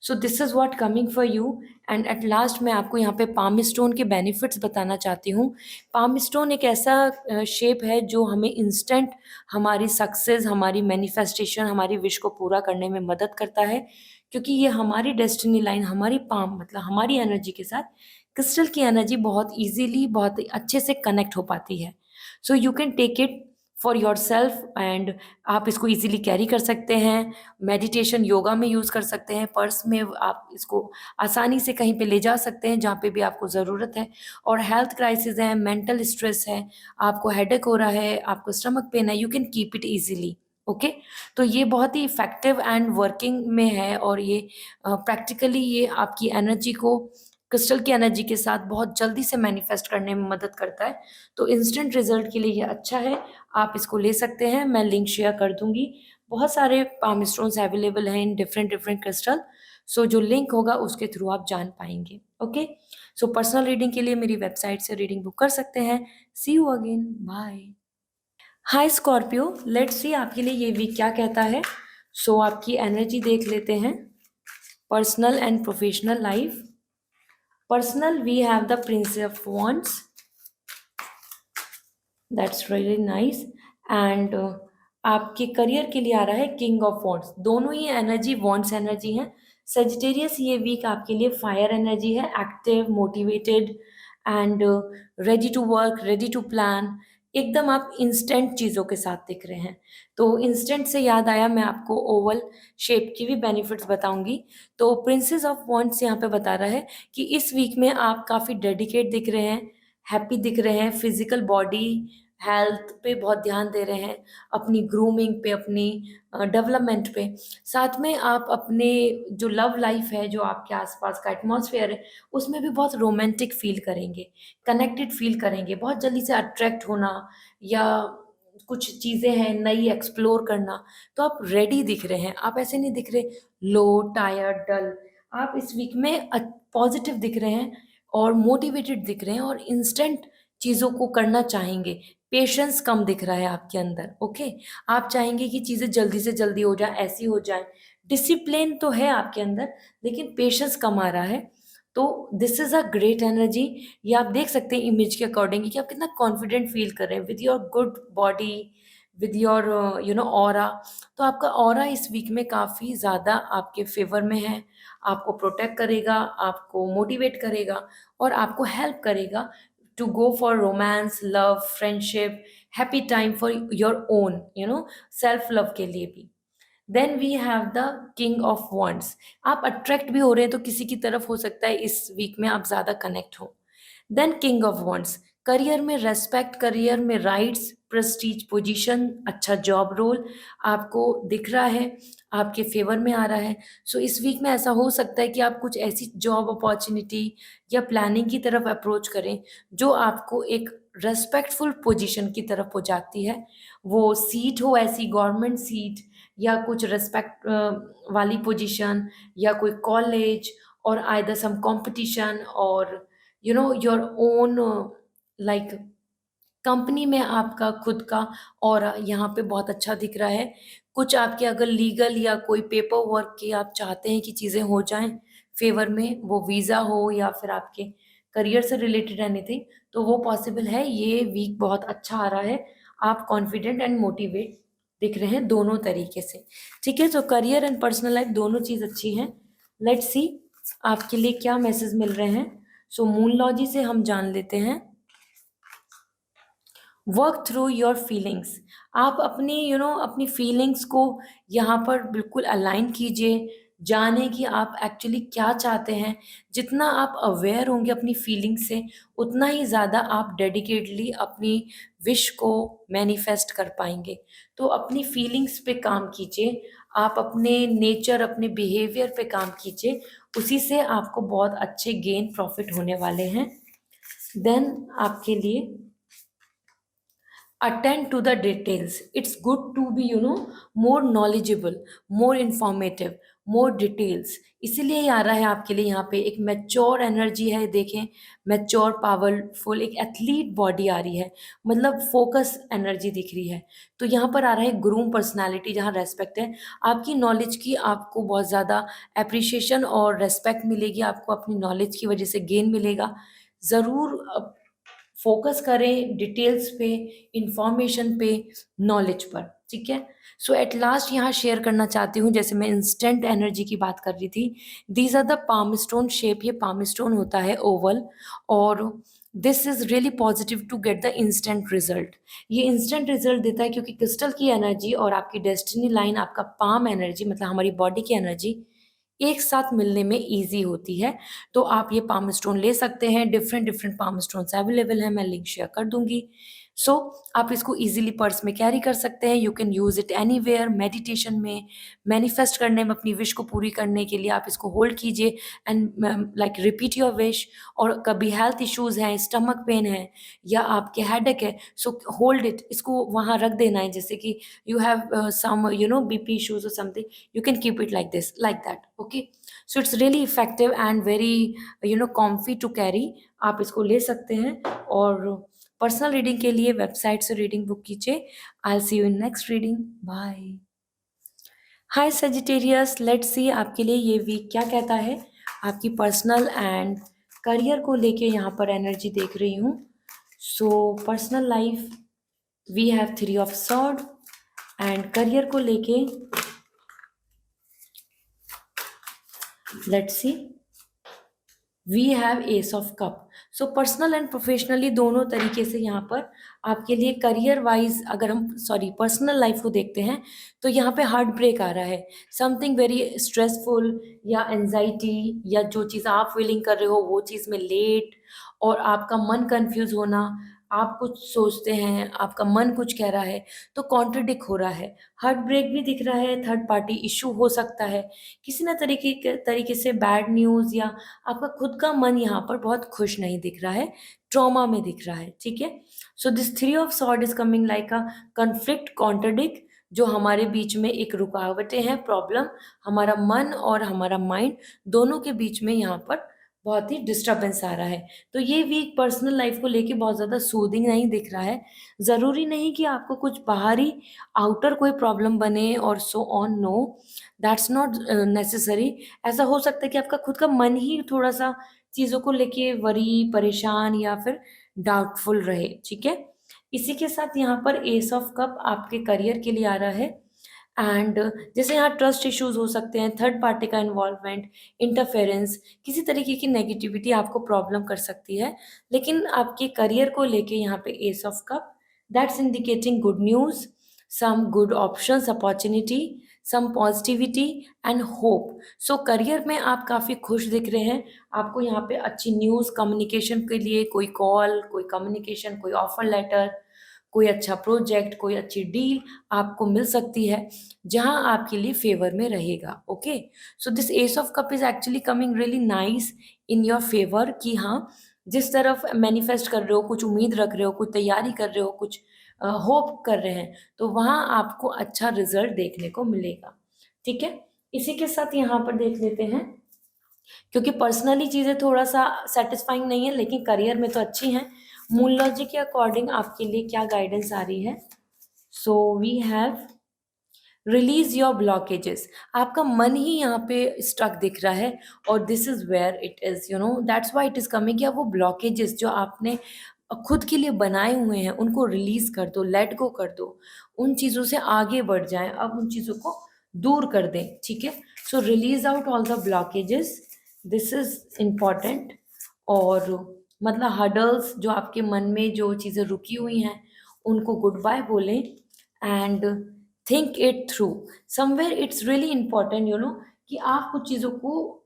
So this is what coming for you. And at last मैं आपको यहाँ पे पाम स्टोन के बेनिफिट्स बताना चाहती हूँ। पाम स्टोन एक ऐसा शेप है जो हमें इंस्टेंट हमारी सक्सेस, हमारी मैनिफेस्टेशन, हमारी विश को पूरा करने में मदद करता है, क्योंकि ये हमारी डेस्टिनी लाइन, हमारी पाम मतलब हमारी एनर्जी के साथ क्रिस्टल की एनर्जी बहुत ईजीली, बहुत अच्छे से कनेक्ट हो पाती है। So you can take it for yourself, and आप इसको इजीली कैरी कर सकते हैं। मेडिटेशन, योगा में यूज़ कर सकते हैं। पर्स में आप इसको आसानी से कहीं पे ले जा सकते हैं जहाँ पे भी आपको ज़रूरत है। और हेल्थ क्राइसिस है, मेंटल स्ट्रेस है, आपको हेडेक हो रहा है, आपको स्टमक पेन है, you can keep it easily. Okay, तो ये बहुत ही इफ़ेक्टिव एंड वर्किंग में है, और ये प्रैक्टिकली ये आपकी एनर्जी को क्रिस्टल की एनर्जी के साथ बहुत जल्दी से मैनिफेस्ट करने में मदद करता है। तो इंस्टेंट रिजल्ट के लिए ये अच्छा है, आप इसको ले सकते हैं। मैं लिंक शेयर कर दूंगी। बहुत सारे पाम स्टोन्स अवेलेबल हैं इन डिफरेंट डिफरेंट क्रिस्टल। सो जो लिंक होगा उसके थ्रू आप जान पाएंगे। ओके, सो पर्सनल रीडिंग के लिए मेरी वेबसाइट से रीडिंग बुक कर सकते हैं। See you again, bye. Hi Scorpio, let's see आपके लिए ये वीक क्या कहता है। सो आपकी एनर्जी देख लेते हैं। Personal and professional life. Personal, we have the prince of wands, that's really nice. And आपके करियर के लिए आ रहा है किंग ऑफ वॉन्ड्स। दोनों ही एनर्जी वॉन्ड्स एनर्जी हैं। सेजिटेरियस, ये वीक आपके लिए फायर एनर्जी है, active, motivated and ready to work, ready to plan. एकदम आप इंस्टेंट चीज़ों के साथ दिख रहे हैं। तो इंस्टेंट से याद आया, मैं आपको ओवल शेप की भी बेनिफिट्स बताऊंगी। तो प्रिंसेस ऑफ वॉन्ड्स यहाँ पे बता रहा है कि इस वीक में आप काफ़ी डेडिकेट दिख रहे हैं, हैप्पी दिख रहे हैं, फिजिकल बॉडी हेल्थ पे बहुत ध्यान दे रहे हैं, अपनी ग्रूमिंग पे, अपनी डेवलपमेंट पे। साथ में आप अपने जो लव लाइफ है, जो आपके आसपास का एटमॉस्फेयर है, उसमें भी बहुत रोमांटिक फील करेंगे, कनेक्टेड फील करेंगे। बहुत जल्दी से अट्रैक्ट होना, या कुछ चीज़ें हैं नई एक्सप्लोर करना, तो आप रेडी दिख रहे हैं। आप ऐसे नहीं दिख रहे लो, टायर्ड, डल। आप इस वीक में पॉजिटिव दिख रहे हैं और मोटिवेटेड दिख रहे हैं, और इंस्टेंट चीज़ों को करना चाहेंगे। पेशेंस कम दिख रहा है आपके अंदर। ओके, आप चाहेंगे कि चीज़ें जल्दी से जल्दी हो जाए, ऐसी हो जाए। डिसिप्लिन तो है आपके अंदर, लेकिन पेशेंस कम आ रहा है। तो this is a great energy. ये आप देख सकते हैं इमेज के अकॉर्डिंग कि आप कितना कॉन्फिडेंट फील कर रहे हैं with your good body, with your aura. तो आपका ऑरा इस वीक में काफ़ी ज़्यादा आपके फेवर में है। आपको प्रोटेक्ट करेगा, आपको मोटिवेट करेगा, और आपको हेल्प करेगा to go for romance, love, friendship, happy time for your own, self love के लिए भी। Then we have the king of wands. आप अट्रैक्ट भी हो रहे हैं, तो किसी की तरफ हो सकता है इस वीक में आप ज़्यादा कनेक्ट हो। Then king of wands, career में रेस्पेक्ट, करियर में राइट्स, प्रेस्टीज, पोजीशन, अच्छा जॉब रोल आपको दिख रहा है, आपके फेवर में आ रहा है। सो इस वीक में ऐसा हो सकता है कि आप कुछ ऐसी जॉब अपॉर्चुनिटी या प्लानिंग की तरफ अप्रोच करें जो आपको एक रेस्पेक्टफुल पोजीशन की तरफ पहुंचाती है। वो सीट हो ऐसी गवर्नमेंट सीट, या कुछ रिस्पेक्ट वाली पोजीशन, या कोई कॉलेज, और आइदर सम कंपटीशन, और योर ओन लाइक कंपनी में आपका खुद का ऑरा यहाँ पे बहुत अच्छा दिख रहा है। कुछ आपके अगर लीगल या कोई पेपर वर्क की आप चाहते हैं कि चीज़ें हो जाएँ फ़ेवर में, वो वीज़ा हो या फिर आपके करियर से रिलेटेड एनीथिंग, तो वो पॉसिबल है। ये वीक बहुत अच्छा आ रहा है। आप कॉन्फिडेंट एंड मोटिवेट दिख रहे हैं दोनों तरीके से। ठीक है? तो करियर एंड पर्सनल लाइफ़ दोनों चीज़ अच्छी हैं। लेट्स सी आपके लिए क्या मैसेज मिल रहे हैं। सो मूनलॉजी से हम जान लेते हैं। Work through your feelings. आप अपनी अपनी फीलिंग्स को यहाँ पर बिल्कुल अलाइन कीजिए। जानें कि आप एक्चुअली क्या चाहते हैं। जितना आप अवेयर होंगे अपनी फीलिंग्स से, उतना ही ज़्यादा आप डेडिकेटली अपनी विश को मैनिफेस्ट कर पाएंगे। तो अपनी फीलिंग्स पे काम कीजिए। आप अपने नेचर, अपने बिहेवियर पे काम कीजिए। उसी से आपको बहुत अच्छे गेन प्रॉफिट होने वाले हैं। देन आपके लिए attend to the details. It's good to be more knowledgeable, more informative, more details. इसीलिए ये आ रहा है आपके लिए। यहाँ पे एक मैच्योर एनर्जी है, देखें, मैच्योर पावरफुल एक एथलीट बॉडी आ रही है, मतलब फोकस एनर्जी दिख रही है। तो यहाँ पर आ रहा है ग्रूम पर्सनालिटी, जहाँ रेस्पेक्ट है आपकी नॉलेज की, आपको बहुत ज़्यादा अप्रिशिएशन और रेस्पेक्ट मिलेगी। आपको अपनी नॉलेज की वजह से गेन मिलेगा। ज़रूर फोकस करें डिटेल्स पे, इंफॉर्मेशन पे, नॉलेज पर। ठीक है? सो एट लास्ट यहाँ शेयर करना चाहती हूँ, जैसे मैं इंस्टेंट एनर्जी की बात कर रही थी, these are the palm stone shape. ये पाम स्टोन होता है ओवल, और this is really positive to get the instant result. ये इंस्टेंट रिजल्ट देता है क्योंकि क्रिस्टल की एनर्जी और आपकी डेस्टिनी लाइन, आपका पाम एनर्जी मतलब हमारी बॉडी की एनर्जी एक साथ मिलने में ईज़ी होती है। तो आप ये पाम स्टोन ले सकते हैं। Different different palm stones available हैं, मैं लिंक शेयर कर दूँगी। सो आप इसको ईज़िली पर्स में कैरी कर सकते हैं। You can use it anywhere, meditation में, मैनिफेस्ट करने में, अपनी विश को पूरी करने के लिए आप इसको होल्ड कीजिए and like repeat your wish. और कभी हेल्थ इश्यूज़ हैं, स्टमक पेन है या आपके हेडेक है, सो होल्ड इट, इसको वहाँ रख देना है। जैसे कि you have some BP issues और something, you can keep it like this, like that. Okay, so it's really effective and very comfy to carry. आप इसको ले सकते हैं। और पर्सनल रीडिंग के लिए वेबसाइट से रीडिंग बुक कीजिए। I see you in next reading. Bye. Hi Sagittarius, let's see आपके लिए ये वीक क्या कहता है। आपकी पर्सनल एंड करियर को लेके यहाँ पर एनर्जी देख रही हूँ। So personal life we have 3 of sword, and career को लेके let's see we have ace of cup. So personal and professionally दोनों तरीके से यहाँ पर आपके लिए करियर वाइज, अगर हम पर्सनल लाइफ को देखते हैं, तो यहाँ पे हार्ट ब्रेक आ रहा है। समथिंग वेरी स्ट्रेसफुल या एंजाइटी, या जो चीज़ आप फीलिंग कर रहे हो वो चीज़ में लेट, और आपका मन कंफ्यूज होना। आप कुछ सोचते हैं, आपका मन कुछ कह रहा है, तो कॉन्ट्रडिक्ट हो रहा है। हार्ट ब्रेक भी दिख रहा है, थर्ड पार्टी इशू हो सकता है, किसी न तरीके से बैड न्यूज़, या आपका खुद का मन यहाँ पर बहुत खुश नहीं दिख रहा है, ट्रॉमा में दिख रहा है। ठीक है? So this 3 of sword is coming like a conflict, contradict, जो हमारे बीच में एक रुकावटें हैं, प्रॉब्लम, हमारा मन और हमारा माइंड दोनों के बीच में यहाँ पर बहुत ही डिस्टर्बेंस आ रहा है। तो ये वीक पर्सनल लाइफ को लेके बहुत ज़्यादा सूदिंग नहीं दिख रहा है। ज़रूरी नहीं कि आपको कुछ बाहरी आउटर कोई प्रॉब्लम बने और so on, no, that's not necessary. ऐसा हो सकता है कि आपका खुद का मन ही थोड़ा-सा चीज़ों को लेके वरी, परेशान या फिर डाउटफुल रहे। ठीक है? इसी के साथ यहाँ पर एस ऑफ कप आपके करियर के लिए आ रहा है। एंड जैसे यहाँ ट्रस्ट इश्यूज हो सकते हैं, थर्ड पार्टी का इन्वॉल्वमेंट, इंटरफेरेंस, किसी तरीके की नेगेटिविटी आपको प्रॉब्लम कर सकती है। लेकिन आपके करियर को लेके यहाँ पे ace of cup, that's indicating good news, some good options, opportunity, some positivity and hope. So career में आप काफ़ी खुश दिख रहे हैं। आपको यहाँ पे अच्छी न्यूज़, कम्युनिकेशन के लिए कोई कॉल, कोई कम्युनिकेशन, कोई ऑफर लेटर, कोई अच्छा प्रोजेक्ट, कोई अच्छी डील आपको मिल सकती है, जहाँ आपके लिए फेवर में रहेगा। Okay, so this S of cup is actually coming really nice in your favour, कि हाँ, जिस तरफ मैनिफेस्ट कर रहे हो, कुछ उम्मीद रख रहे हो, कुछ तैयारी कर रहे हो, कुछ होप कर रहे हैं, तो वहाँ आपको अच्छा रिजल्ट देखने को मिलेगा। ठीक है? इसी के साथ यहाँ पर देख लेते हैं, क्योंकि पर्सनली चीज़ें थोड़ा सा सेटिस्फाइंग नहीं है, लेकिन करियर में तो अच्छी हैं। मूलॉजी के अकॉर्डिंग आपके लिए क्या गाइडेंस आ रही है? So we have release your blockages. आपका मन ही यहाँ पे स्टक दिख रहा है और this is where it is, you know, that's why it is coming. क्या वो ब्लॉकेजेस जो आपने खुद के लिए बनाए हुए हैं उनको रिलीज कर दो, लेट गो कर दो, उन चीज़ों से आगे बढ़ जाएं, अब उन चीज़ों को दूर कर दें, ठीक है। So release out all the blockages, this is important. और मतलब हडल्स जो आपके मन में जो चीज़ें रुकी हुई हैं उनको गुड बाय बोलें and think it through. Somewhere it's really important, you know, कि आप कुछ चीज़ों को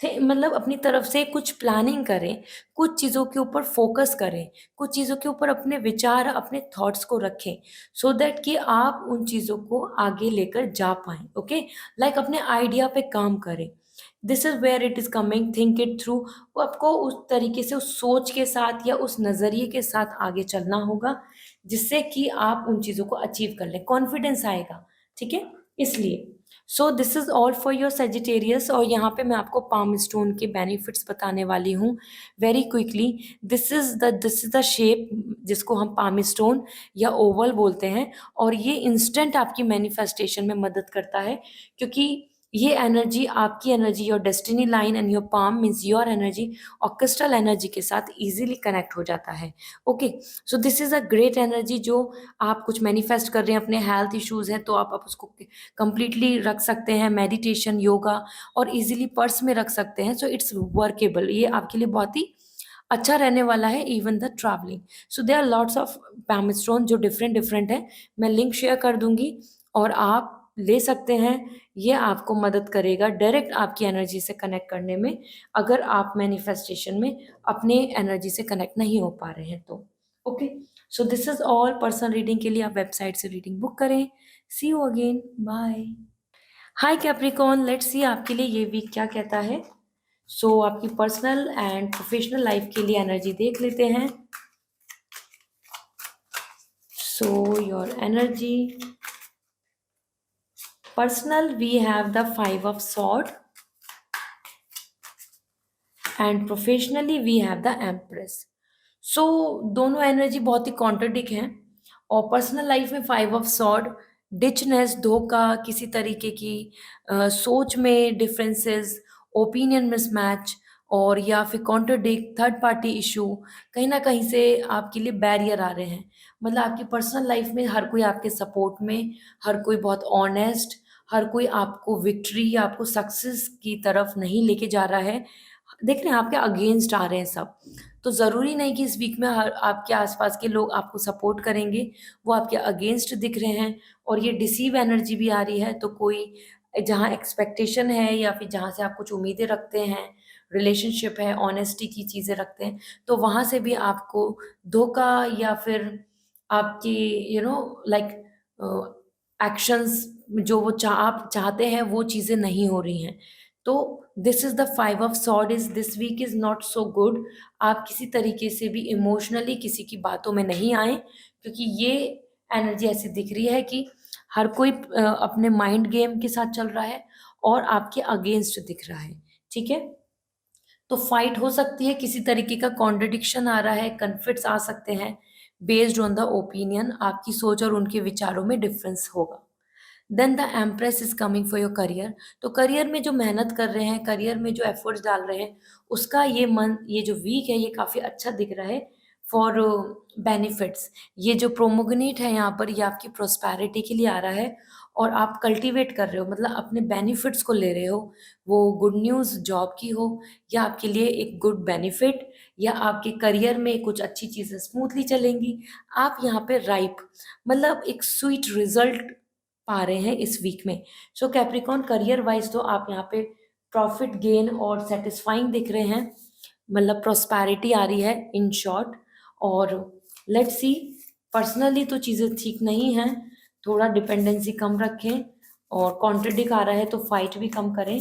मतलब अपनी तरफ से कुछ प्लानिंग करें, कुछ चीज़ों के ऊपर फोकस करें, कुछ चीज़ों के ऊपर अपने विचार, अपने थॉट्स को रखें, सो दैट कि आप उन चीज़ों को आगे लेकर जा पाएँ, ओके? लाइक अपने आइडिया पे काम करें। This is where it is coming, think it through. वो आपको उस तरीके से उस सोच के साथ या उस नज़रिए के साथ आगे चलना होगा, जिससे कि आप उन चीज़ों को अचीव कर लें, कॉन्फिडेंस आएगा, ठीक है? इसलिए सो this is all for your Sagittarius. और यहाँ पे मैं आपको पाम स्टोन के बेनिफिट्स बताने वाली हूँ very quickly. This is the shape जिसको हम पाम स्टोन या ओवल बोलते हैं, और ये इंस्टेंट आपकी मैनिफेस्टेशन में मदद करता है, क्योंकि ये एनर्जी आपकी energy, your destiny line and your palm means your energy और क्रिस्टल एनर्जी के साथ इजीली कनेक्ट हो जाता है, okay. So this is a great energy. जो आप कुछ मैनिफेस्ट कर रहे हैं, अपने हेल्थ इश्यूज़ हैं, तो आप उसको कंप्लीटली रख सकते हैं, मेडिटेशन, योगा, और इजीली पर्स में रख सकते हैं। सो इट्स वर्केबल, ये आपके लिए बहुत ही अच्छा रहने वाला है, even the travelling. So there are lots of palm stone जो डिफरेंट डिफरेंट है, मैं लिंक शेयर कर दूंगी और आप ले सकते हैं। ये आपको मदद करेगा डायरेक्ट आपकी एनर्जी से कनेक्ट करने में, अगर आप मैनिफेस्टेशन में अपने एनर्जी से कनेक्ट नहीं हो पा रहे हैं तो, okay. So this is all. Personal reading के लिए आप वेबसाइट से रीडिंग बुक करें। See you again, bye. Hi Capricorn, let's see आपके लिए ये वीक क्या कहता है। सो आपकी पर्सनल एंड प्रोफेशनल लाइफ के लिए एनर्जी देख लेते हैं। So your energy personal, we have the 5 of sword and professionally we have the empress. So दोनों एनर्जी बहुत ही कॉन्ट्रडिक्ट हैं। और पर्सनल लाइफ में 5 ऑफ सॉर्ड, डिचनेस, धोखा, किसी तरीके की सोच में डिफरेंसेस, ओपिनियन मिसमैच, और या फिर कॉन्ट्रडिक्ट, थर्ड पार्टी इशू, कहीं ना कहीं से आपके लिए बैरियर आ रहे हैं। मतलब आपकी पर्सनल लाइफ में हर कोई आपके सपोर्ट में, हर कोई बहुत ऑनेस्ट, हर कोई आपको विक्ट्री या आपको सक्सेस की तरफ नहीं लेके जा रहा है। देख रहे हैं आपके अगेंस्ट आ रहे हैं सब। तो ज़रूरी नहीं कि इस वीक में हर आपके आसपास के लोग आपको सपोर्ट करेंगे, वो आपके अगेंस्ट दिख रहे हैं। और ये डिसीव एनर्जी भी आ रही है, तो कोई जहाँ एक्सपेक्टेशन है या फिर जहाँ से आप कुछ उम्मीदें रखते हैं, रिलेशनशिप है, ऑनेस्टी की चीज़ें रखते हैं, तो वहाँ से भी आपको धोखा या फिर आपकी लाइक एक्शंस जो वो आप चाहते हैं वो चीज़ें नहीं हो रही हैं। तो this is the 5 of sword, is this week is not so good. आप किसी तरीके से भी इमोशनली किसी की बातों में नहीं आएँ, क्योंकि ये एनर्जी ऐसी दिख रही है कि हर कोई अपने माइंड गेम के साथ चल रहा है और आपके अगेंस्ट दिख रहा है, ठीक है? तो फाइट हो सकती है, किसी तरीके का कॉन्ट्रडिक्शन आ रहा है, कॉन्फ्लिक्ट्स आ सकते हैं बेस्ड ऑन द ओपिनियन, आपकी सोच और उनके विचारों में डिफरेंस होगा। Then the empress is coming for your career. तो करियर में जो मेहनत कर रहे हैं, करियर में जो एफर्ट्स डाल रहे हैं, उसका ये जो वीक है ये काफ़ी अच्छा दिख रहा है फॉर बेनिफिट्स। ये जो प्रोमोगनेट है यहाँ पर, ये आपकी प्रोस्पैरिटी के लिए आ रहा है और आप कल्टीवेट कर रहे हो, मतलब अपने बेनिफिट्स को ले रहे हो। वो गुड न्यूज़ जॉब की हो, या आपके लिए एक गुड बेनिफिट, या आपके करियर में कुछ अच्छी चीज़ें स्मूथली चलेंगी। आप यहाँ पे राइप, मतलब एक स्वीट रिजल्ट पा रहे हैं इस वीक में। सो कैप्रिकॉर्न, करियर वाइज तो आप यहाँ पे प्रॉफिट गेन और सेटिस्फाइंग दिख रहे हैं, मतलब प्रॉस्पैरिटी आ रही है इन शॉर्ट। और लेट्स सी, पर्सनली तो चीज़ें ठीक नहीं हैं, थोड़ा डिपेंडेंसी कम रखें, और कॉन्ट्रडिक्ट आ रहा है तो फाइट भी कम करें।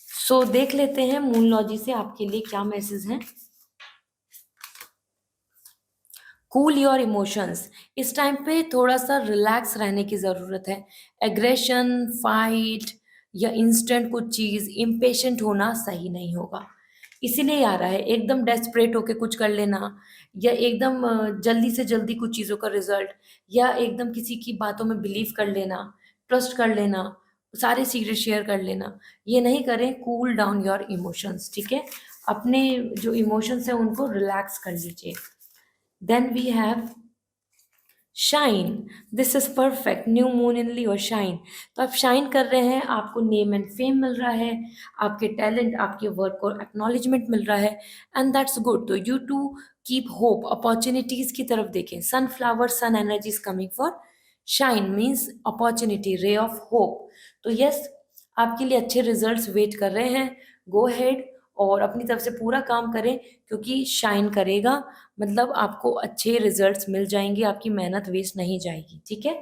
सो देख लेते हैं मूनलॉजी से आपके लिए क्या मैसेज हैं। कूल योर इमोशंस, इस टाइम पे थोड़ा सा रिलैक्स रहने की ज़रूरत है। एग्रेशन, फाइट या इंस्टेंट कुछ चीज़, इम्पेशेंट होना सही नहीं होगा। इसीलिए आ रहा है, एकदम डेस्परेट होके कुछ कर लेना या एकदम जल्दी से जल्दी कुछ चीज़ों का रिजल्ट या एकदम किसी की बातों में बिलीव कर लेना, ट्रस्ट कर लेना, सारे सीक्रेट शेयर कर लेना, ये नहीं करें। कूल डाउन योर इमोशंस, ठीक है? अपने जो इमोशंस हैं उनको रिलैक्स कर लीजिए। Then we have shine, this is perfect, new moon in Leo, shine. तो आप शाइन कर रहे हैं, आपको नेम एंड फेम मिल रहा है, आपके टैलेंट, आपके वर्क को एक्नॉलेजमेंट मिल रहा है, एंड दैट्स गुड। तो you to keep hope, opportunities की तरफ देखें। Sunflower, sun energy is coming for shine, means opportunity, ray of hope. तो यस, आपके लिए अच्छे रिजल्ट्स वेट कर रहे हैं। गो हेड और अपनी तरफ से पूरा काम करें, क्योंकि शाइन करेगा मतलब आपको अच्छे रिजल्ट्स मिल जाएंगे, आपकी मेहनत वेस्ट नहीं जाएगी, ठीक है?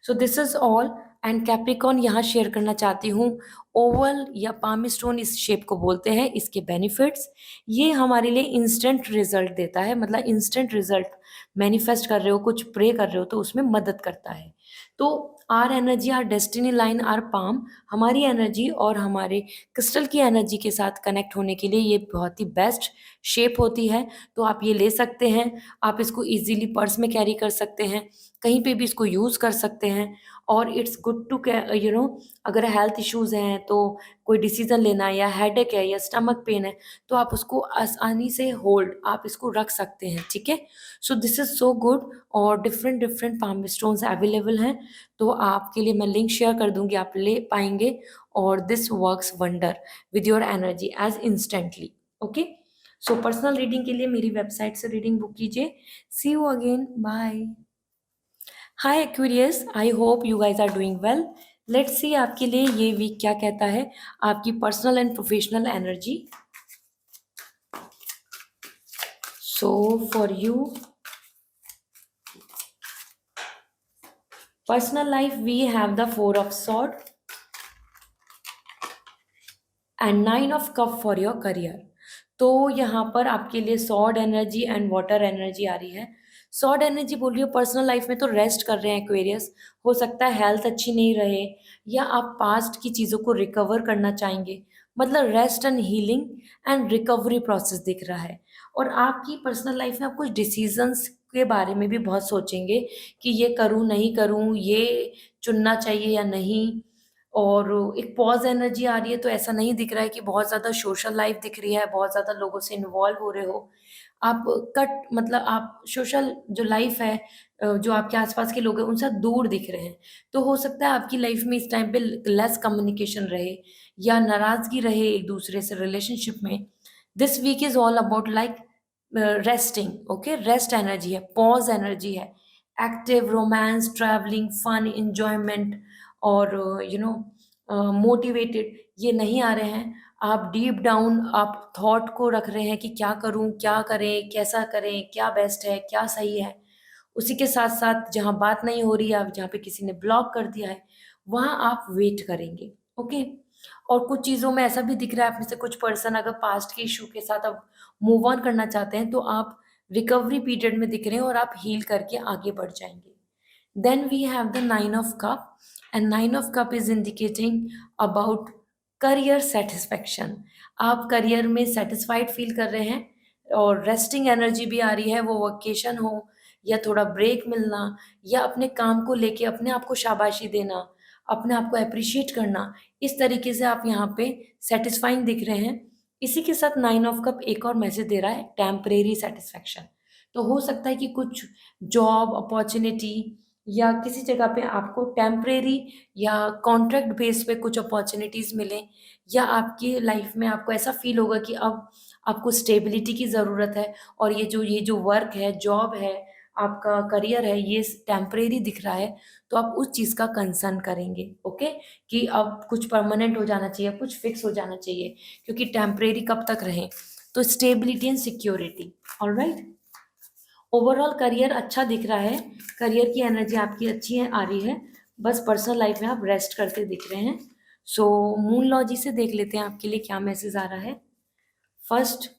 So this is all. And Capricorn यहाँ शेयर करना चाहती हूँ, ओवल या पाम स्टोन इस शेप को बोलते हैं, इसके बेनिफिट्स, ये हमारे लिए इंस्टेंट रिजल्ट देता है, मतलब इंस्टेंट रिजल्ट मैनिफेस्ट कर रहे हो, कुछ प्रे कर रहे हो तो उसमें मदद करता है। तो our energy, our destiny line, our palm, हमारी एनर्जी और हमारे क्रिस्टल की एनर्जी के साथ कनेक्ट होने के लिए ये बहुत ही बेस्ट शेप होती है। तो आप ये ले सकते हैं, आप इसको इजीली पर्स में कैरी कर सकते हैं, कहीं पे भी इसको यूज़ कर सकते हैं। और इट्स गुड टू अगर हेल्थ इश्यूज़ हैं, तो कोई डिसीज़न लेना है या हेडेक है या स्टमक पेन है, तो आप उसको आसानी से होल्ड, आप इसको रख सकते हैं, ठीक है? So this is so good. और different different palm stones available हैं, तो आपके लिए मैं लिंक शेयर कर दूंगी, आप ले पाएंगे। और this works wonder with your energy as instantly. Okay, so personal reading के लिए मेरी वेबसाइट से रीडिंग बुक कीजिए। See you again, bye. Hi Aquarius, I hope you guys are doing well. Let's see आपके लिए ये वीक क्या कहता है, आपकी personal and professional energy. So for you personal life, we have the four of sword and nine of cup for your career। तो यहाँ पर आपके लिए sword energy and water energy आ रही है। सॉर्ड एनर्जी बोल रही हो पर्सनल लाइफ में तो रेस्ट कर रहे हैं एक्वेरियस, हो सकता है हेल्थ अच्छी नहीं रहे या आप पास्ट की चीज़ों को रिकवर करना चाहेंगे, मतलब rest and healing and recovery process दिख रहा है। और आपकी पर्सनल लाइफ में आप कुछ डिसीजंस के बारे में भी बहुत सोचेंगे कि ये करूँ नहीं करूँ, ये चुनना चाहिए या नहीं। और एक पॉज़ एनर्जी आ रही है, तो ऐसा नहीं दिख रहा है कि बहुत ज़्यादा सोशल लाइफ दिख रही है, बहुत ज़्यादा लोगों से इन्वॉल्व हो रहे हो। आप कट मतलब आप सोशल जो लाइफ है, जो आपके आस-पास के लोग हैं, उनसे दूर दिख रहे हैं। तो हो सकता है आपकी लाइफ में इस टाइम पे लेस कम्युनिकेशन रहे या नाराज़गी रहे एक-दूसरे से रिलेशनशिप में। This week is all about like resting, okay? Rest energy है, पॉज़ एनर्जी है, active, romance, travelling, fun, enjoyment और मोटिवेटेड, ये नहीं आ रहे हैं। आप डीप डाउन आप थॉट को रख रहे हैं कि क्या करूँ, क्या करें, कैसा करें, क्या बेस्ट है, क्या सही है। उसी के साथ-साथ जहाँ बात नहीं हो रही है, जहाँ पे किसी ने ब्लॉक कर दिया है, वहाँ आप वेट करेंगे, ओके? और कुछ चीज़ों में ऐसा भी दिख रहा है, आप में से कुछ पर्सन अगर पास्ट के इश्यू के साथ अब मूव ऑन करना चाहते हैं, तो आप रिकवरी पीरियड में दिख रहे हैं और आप हील करके आगे बढ़ जाएँगे। Then we have the Nine of Cup, and Nine of Cup is indicating about career satisfaction। आप करियर में सेटिस्फाइड फील कर रहे हैं और रेस्टिंग एनर्जी भी आ रही है, वो वकेशन हो या थोड़ा ब्रेक मिलना या अपने काम को लेके अपने आप को शाबाशी देना, अपने आप को अप्रिशिएट करना, इस तरीके से आप यहाँ पे सेटिस्फाइंग दिख रहे हैं। इसी के साथ नाइन ऑफ कप एक और मैसेज दे रहा है, टेम्परेरी सेटिस्फैक्शन। तो हो सकता है कि कुछ जॉब अपॉर्चुनिटी या किसी जगह पे आपको टेम्परेरी या कॉन्ट्रैक्ट बेस पे कुछ अपॉर्चुनिटीज़ मिलें, या आपकी लाइफ में आपको ऐसा फ़ील होगा कि अब आपको स्टेबिलिटी की ज़रूरत है और ये जो वर्क है, जॉब है, आपका करियर है, ये टेम्परेरी दिख रहा है, तो आप उस चीज़ का कंसर्न करेंगे, ओके? कि अब कुछ परमानेंट हो जाना चाहिए, कुछ फिक्स हो जाना चाहिए, क्योंकि टेम्परेरी कब तक रहें? तो stability and security, alright? Overall career अच्छा दिख रहा है, करियर की एनर्जी आपकी अच्छी है, आ रही है, बस पर्सनल लाइफ में आप रेस्ट करते दिख रहे हैं। सो मून लॉजी से देख लेते हैं आपके लिए क्या मैसेज आ रहा है। First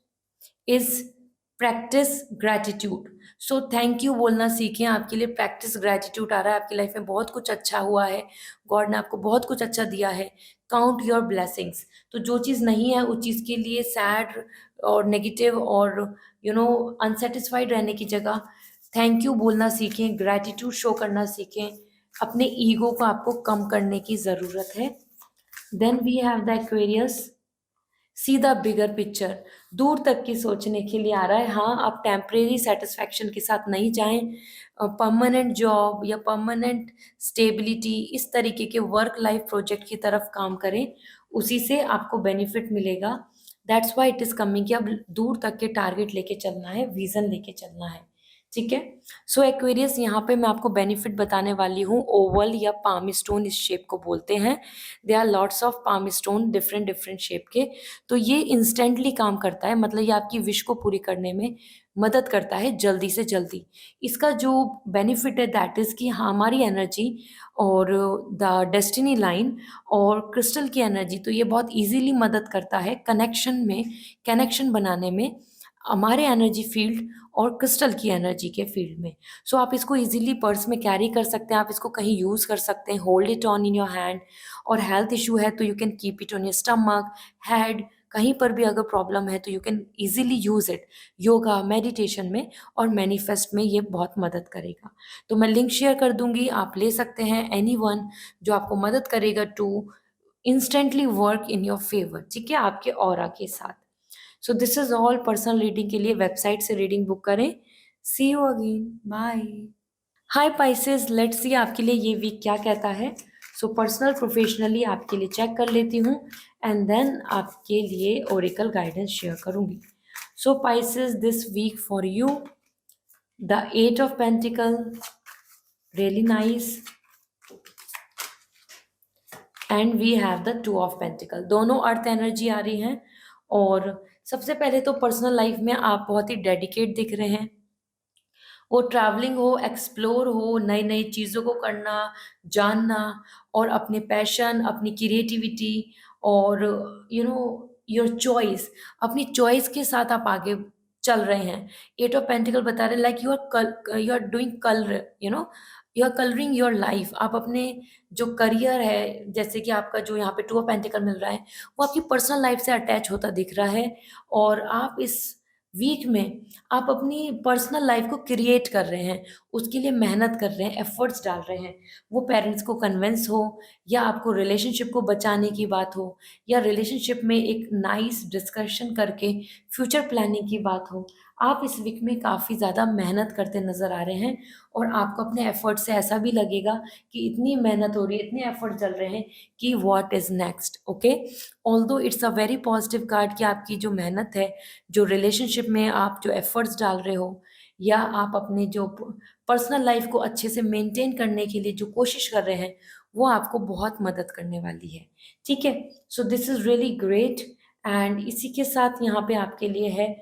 is practice gratitude. So thank you बोलना सीखें। आपके लिए प्रैक्टिस ग्रैटिट्यूड आ रहा है, आपकी लाइफ में बहुत कुछ अच्छा हुआ है, गॉड ने आपको बहुत कुछ अच्छा दिया है। Count your blessings. तो जो चीज़ नहीं है उस चीज़ के लिए सैड और नेगेटिव और अनसेटिस्फाइड रहने की जगह थैंक यू बोलना सीखें, ग्रैटिट्यूड शो करना सीखें। अपने ईगो को आपको कम करने की ज़रूरत है। Then we have the Aquarius. See the bigger picture. दूर तक की सोचने के लिए आ रहा है। हाँ, आप टेम्परेरी सेटिस्फैक्शन के साथ नहीं जाएं। परमानेंट जॉब या परमानेंट स्टेबिलिटी, इस तरीके के वर्क लाइफ प्रोजेक्ट की तरफ काम करें, उसी से आपको बेनिफिट मिलेगा। That's why it is coming कि अब दूर तक के टारगेट लेके चलना है, विजन लेके चलना है। ठीक है। सो एक्वेरियस, यहाँ पे मैं आपको बेनिफिट बताने वाली हूँ। ओवल या पाम स्टोन इस शेप को बोलते हैं। They are lots of palm stone different different shape के। तो ये इंस्टेंटली काम करता है, मतलब ये आपकी विश को पूरी करने में मदद करता है जल्दी से जल्दी। इसका जो बेनिफिट है दैट इज़ कि हमारी एनर्जी और द डेस्टिनी लाइन और क्रिस्टल की एनर्जी, तो ये बहुत इजीली मदद करता है कनेक्शन में, कनेक्शन बनाने में हमारे एनर्जी फील्ड और क्रिस्टल की एनर्जी के फील्ड में। सो आप इसको इजीली पर्स में कैरी कर सकते हैं, आप इसको कहीं यूज़ कर सकते हैं, hold it on in your hand. और हेल्थ इशू है तो you can keep it on your stomach, head, कहीं पर भी अगर प्रॉब्लम है तो you can easily use it yoga, meditation में और मैनिफेस्ट में, ये बहुत मदद करेगा। तो मैं लिंक शेयर कर दूंगी, आप ले सकते हैं एनीवन जो आपको मदद करेगा to instantly work in your favour. ठीक है, आपके ऑरा के साथ। So this is all. Personal reading के लिए वेबसाइट से रीडिंग बुक करें। See you again, bye. Hi Pisces, let's see आपके लिए ये वीक क्या कहता है। सो पर्सनल प्रोफेशनली आपके लिए चेक कर लेती हूँ एंड देन आपके लिए ओरेकल गाइडेंस शेयर करूँगी। So Pisces, this week for you, the 8 of pentacle, really nice, and we have the 2 of pentacle. दोनों अर्थ एनर्जी आ रही हैं। और सबसे पहले तो पर्सनल लाइफ में आप बहुत ही डेडिकेट दिख रहे हैं। वो ट्रैवलिंग हो, एक्सप्लोर हो, नई नई चीज़ों को करना, जानना, और अपने पैशन, अपनी क्रिएटिविटी और योर चॉइस, अपनी चॉइस के साथ आप आगे चल रहे हैं। 8 ऑफ पेंटिकल बता रहे like you are doing colour, you are colouring your life. आप अपने जो करियर है, जैसे कि आपका जो यहाँ पे 2 ऑफ पेंटिकल मिल रहा है, वो आपकी पर्सनल लाइफ से अटैच होता दिख रहा है। और आप इस वीक में आप अपनी पर्सनल लाइफ को क्रिएट कर रहे हैं, उसके लिए मेहनत कर रहे हैं, एफर्ट्स डाल रहे हैं। वो पेरेंट्स को कन्विंस हो, या आपको रिलेशनशिप को बचाने की बात हो, या रिलेशनशिप में एक नाइस डिस्कशन करके फ्यूचर प्लानिंग की बात हो, आप इस वीक में काफ़ी ज़्यादा मेहनत करते नज़र आ रहे हैं। और आपको अपने एफर्ट से ऐसा भी लगेगा कि इतनी मेहनत हो रही है, इतने एफर्ट चल रहे हैं कि what is next. Okay, although it's a very positive card कि आपकी जो मेहनत है, जो रिलेशनशिप में आप जो एफर्ट्स डाल रहे हो, या आप अपने जो पर्सनल लाइफ को अच्छे से मेंटेन करने के लिए जो कोशिश कर रहे हैं, वो आपको बहुत मदद करने वाली है। ठीक है, so this is really great. And इसी के साथ यहाँ पे आपके लिए है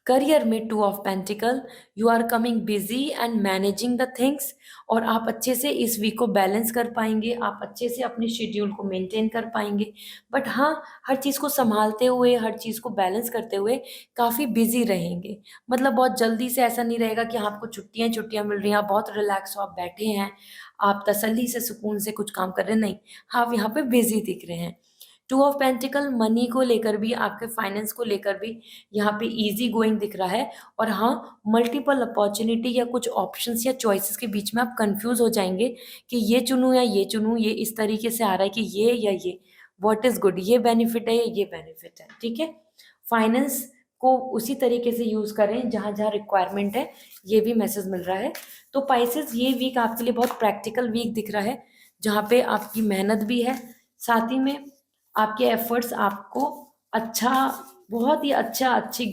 करियर में 2 of pentacle. You are coming busy and managing the things, और आप अच्छे से इस वीक को बैलेंस कर पाएंगे, आप अच्छे से अपने शेड्यूल को मेंटेन कर पाएंगे। बट हाँ, हर चीज़ को संभालते हुए, हर चीज़ को बैलेंस करते हुए काफ़ी बिजी रहेंगे। मतलब बहुत जल्दी से ऐसा नहीं रहेगा कि हाँ, आपको छुट्टियाँ छुट्टियाँ मिल रही हैं, आप बहुत रिलैक्स हो, आप बैठे हैं, आप तसल्ली से सुकून से कुछ काम कर रहे हैं, नहीं, आप यहाँ पे बिजी दिख रहे हैं। 2 ऑफ पेंटिकल मनी को लेकर भी, आपके फाइनेंस को लेकर भी यहाँ पे ईज़ी गोइंग दिख रहा है। और हाँ, मल्टीपल अपॉर्च्युनिटी या कुछ ऑप्शंस या चॉइसेस के बीच में आप कन्फ्यूज़ हो जाएँगे कि ये चुनूँ या ये चुनूँ, ये इस तरीके से आ रहा है कि ये या ये, व्हाट इज़ गुड, ये बेनिफिट है या ये बेनिफिट है। ठीक है? फाइनेंस को उसी तरीके से यूज़ करें जहाँ-जहाँ रिक्वायरमेंट है, ये भी मैसेज मिल रहा है। तो पाइसेस, ये वीक आपके लिए बहुत प्रैक्टिकल वीक दिख रहा है, जहाँ पे आपकी मेहनत भी है, साथ ही में आपके एफर्ट्स आपको अच्छा, बहुत ही अच्छी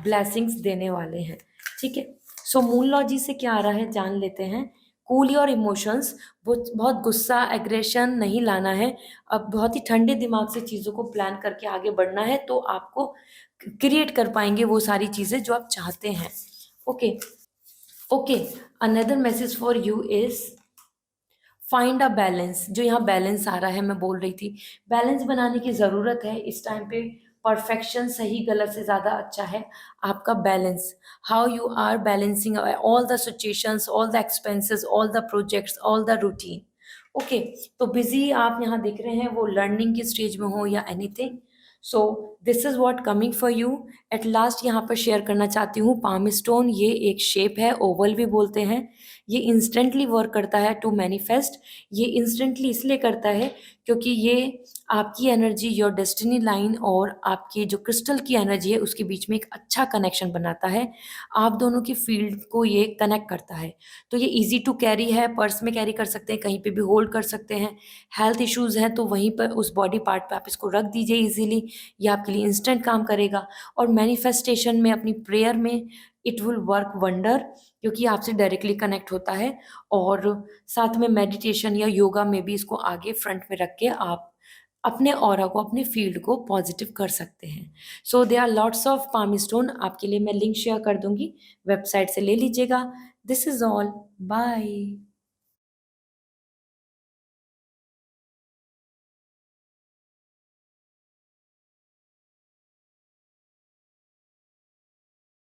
ब्लेसिंग्स देने वाले हैं। ठीक है, सो मूनलॉजी से क्या आ रहा है जान लेते हैं। कूल योर इमोशंस, बहुत गुस्सा, एग्रेशन नहीं लाना है। अब बहुत ही ठंडे दिमाग से चीज़ों को प्लान करके आगे बढ़ना है, तो आपको क्रिएट कर पाएंगे वो सारी चीज़ें जो आप चाहते हैं। Okay okay, another message for you is find a balance. जो यहाँ बैलेंस आ रहा है, मैं बोल रही थी बैलेंस बनाने की ज़रूरत है इस टाइम पे। परफेक्शन सही गलत से ज़्यादा अच्छा है आपका balance, how you are balancing all the situations, all the expenses, all the projects, all the routine. Okay, तो बिजी आप यहाँ दिख रहे हैं, वो लर्निंग की स्टेज में हो या anything. So this is what coming for you. At last यहाँ पर शेयर करना चाहती हूँ, पाम स्टोन ये एक शेप है, ओवल भी बोलते हैं। ये इंस्टेंटली वर्क करता है टू मैनिफेस्ट। ये इंस्टेंटली इसलिए करता है क्योंकि ये आपकी एनर्जी, योर डेस्टिनी लाइन और आपकी जो क्रिस्टल की एनर्जी है उसके बीच में एक अच्छा कनेक्शन बनाता है। आप दोनों की फील्ड को ये कनेक्ट करता है। तो ये इजी टू कैरी है, पर्स में कैरी कर सकते हैं, कहीं पे भी होल्ड कर सकते हैं। हेल्थ इश्यूज़ हैं तो वहीं पर उस बॉडी पार्ट पे आप इसको रख दीजिए इजीली, ये आपके लिए इंस्टेंट काम करेगा। और मैनिफेस्टेशन में, अपनी प्रेयर में इट विल वर्क वंडर, क्योंकि आपसे डायरेक्टली कनेक्ट होता है। और साथ में मेडिटेशन या योगा में भी इसको आगे फ्रंट में रख के आप अपने ऑरा को, अपने फील्ड को पॉजिटिव कर सकते हैं। So they are lots of palm stone, आपके लिए मैं लिंक शेयर कर दूंगी, वेबसाइट से ले लीजिएगा। This is all, bye.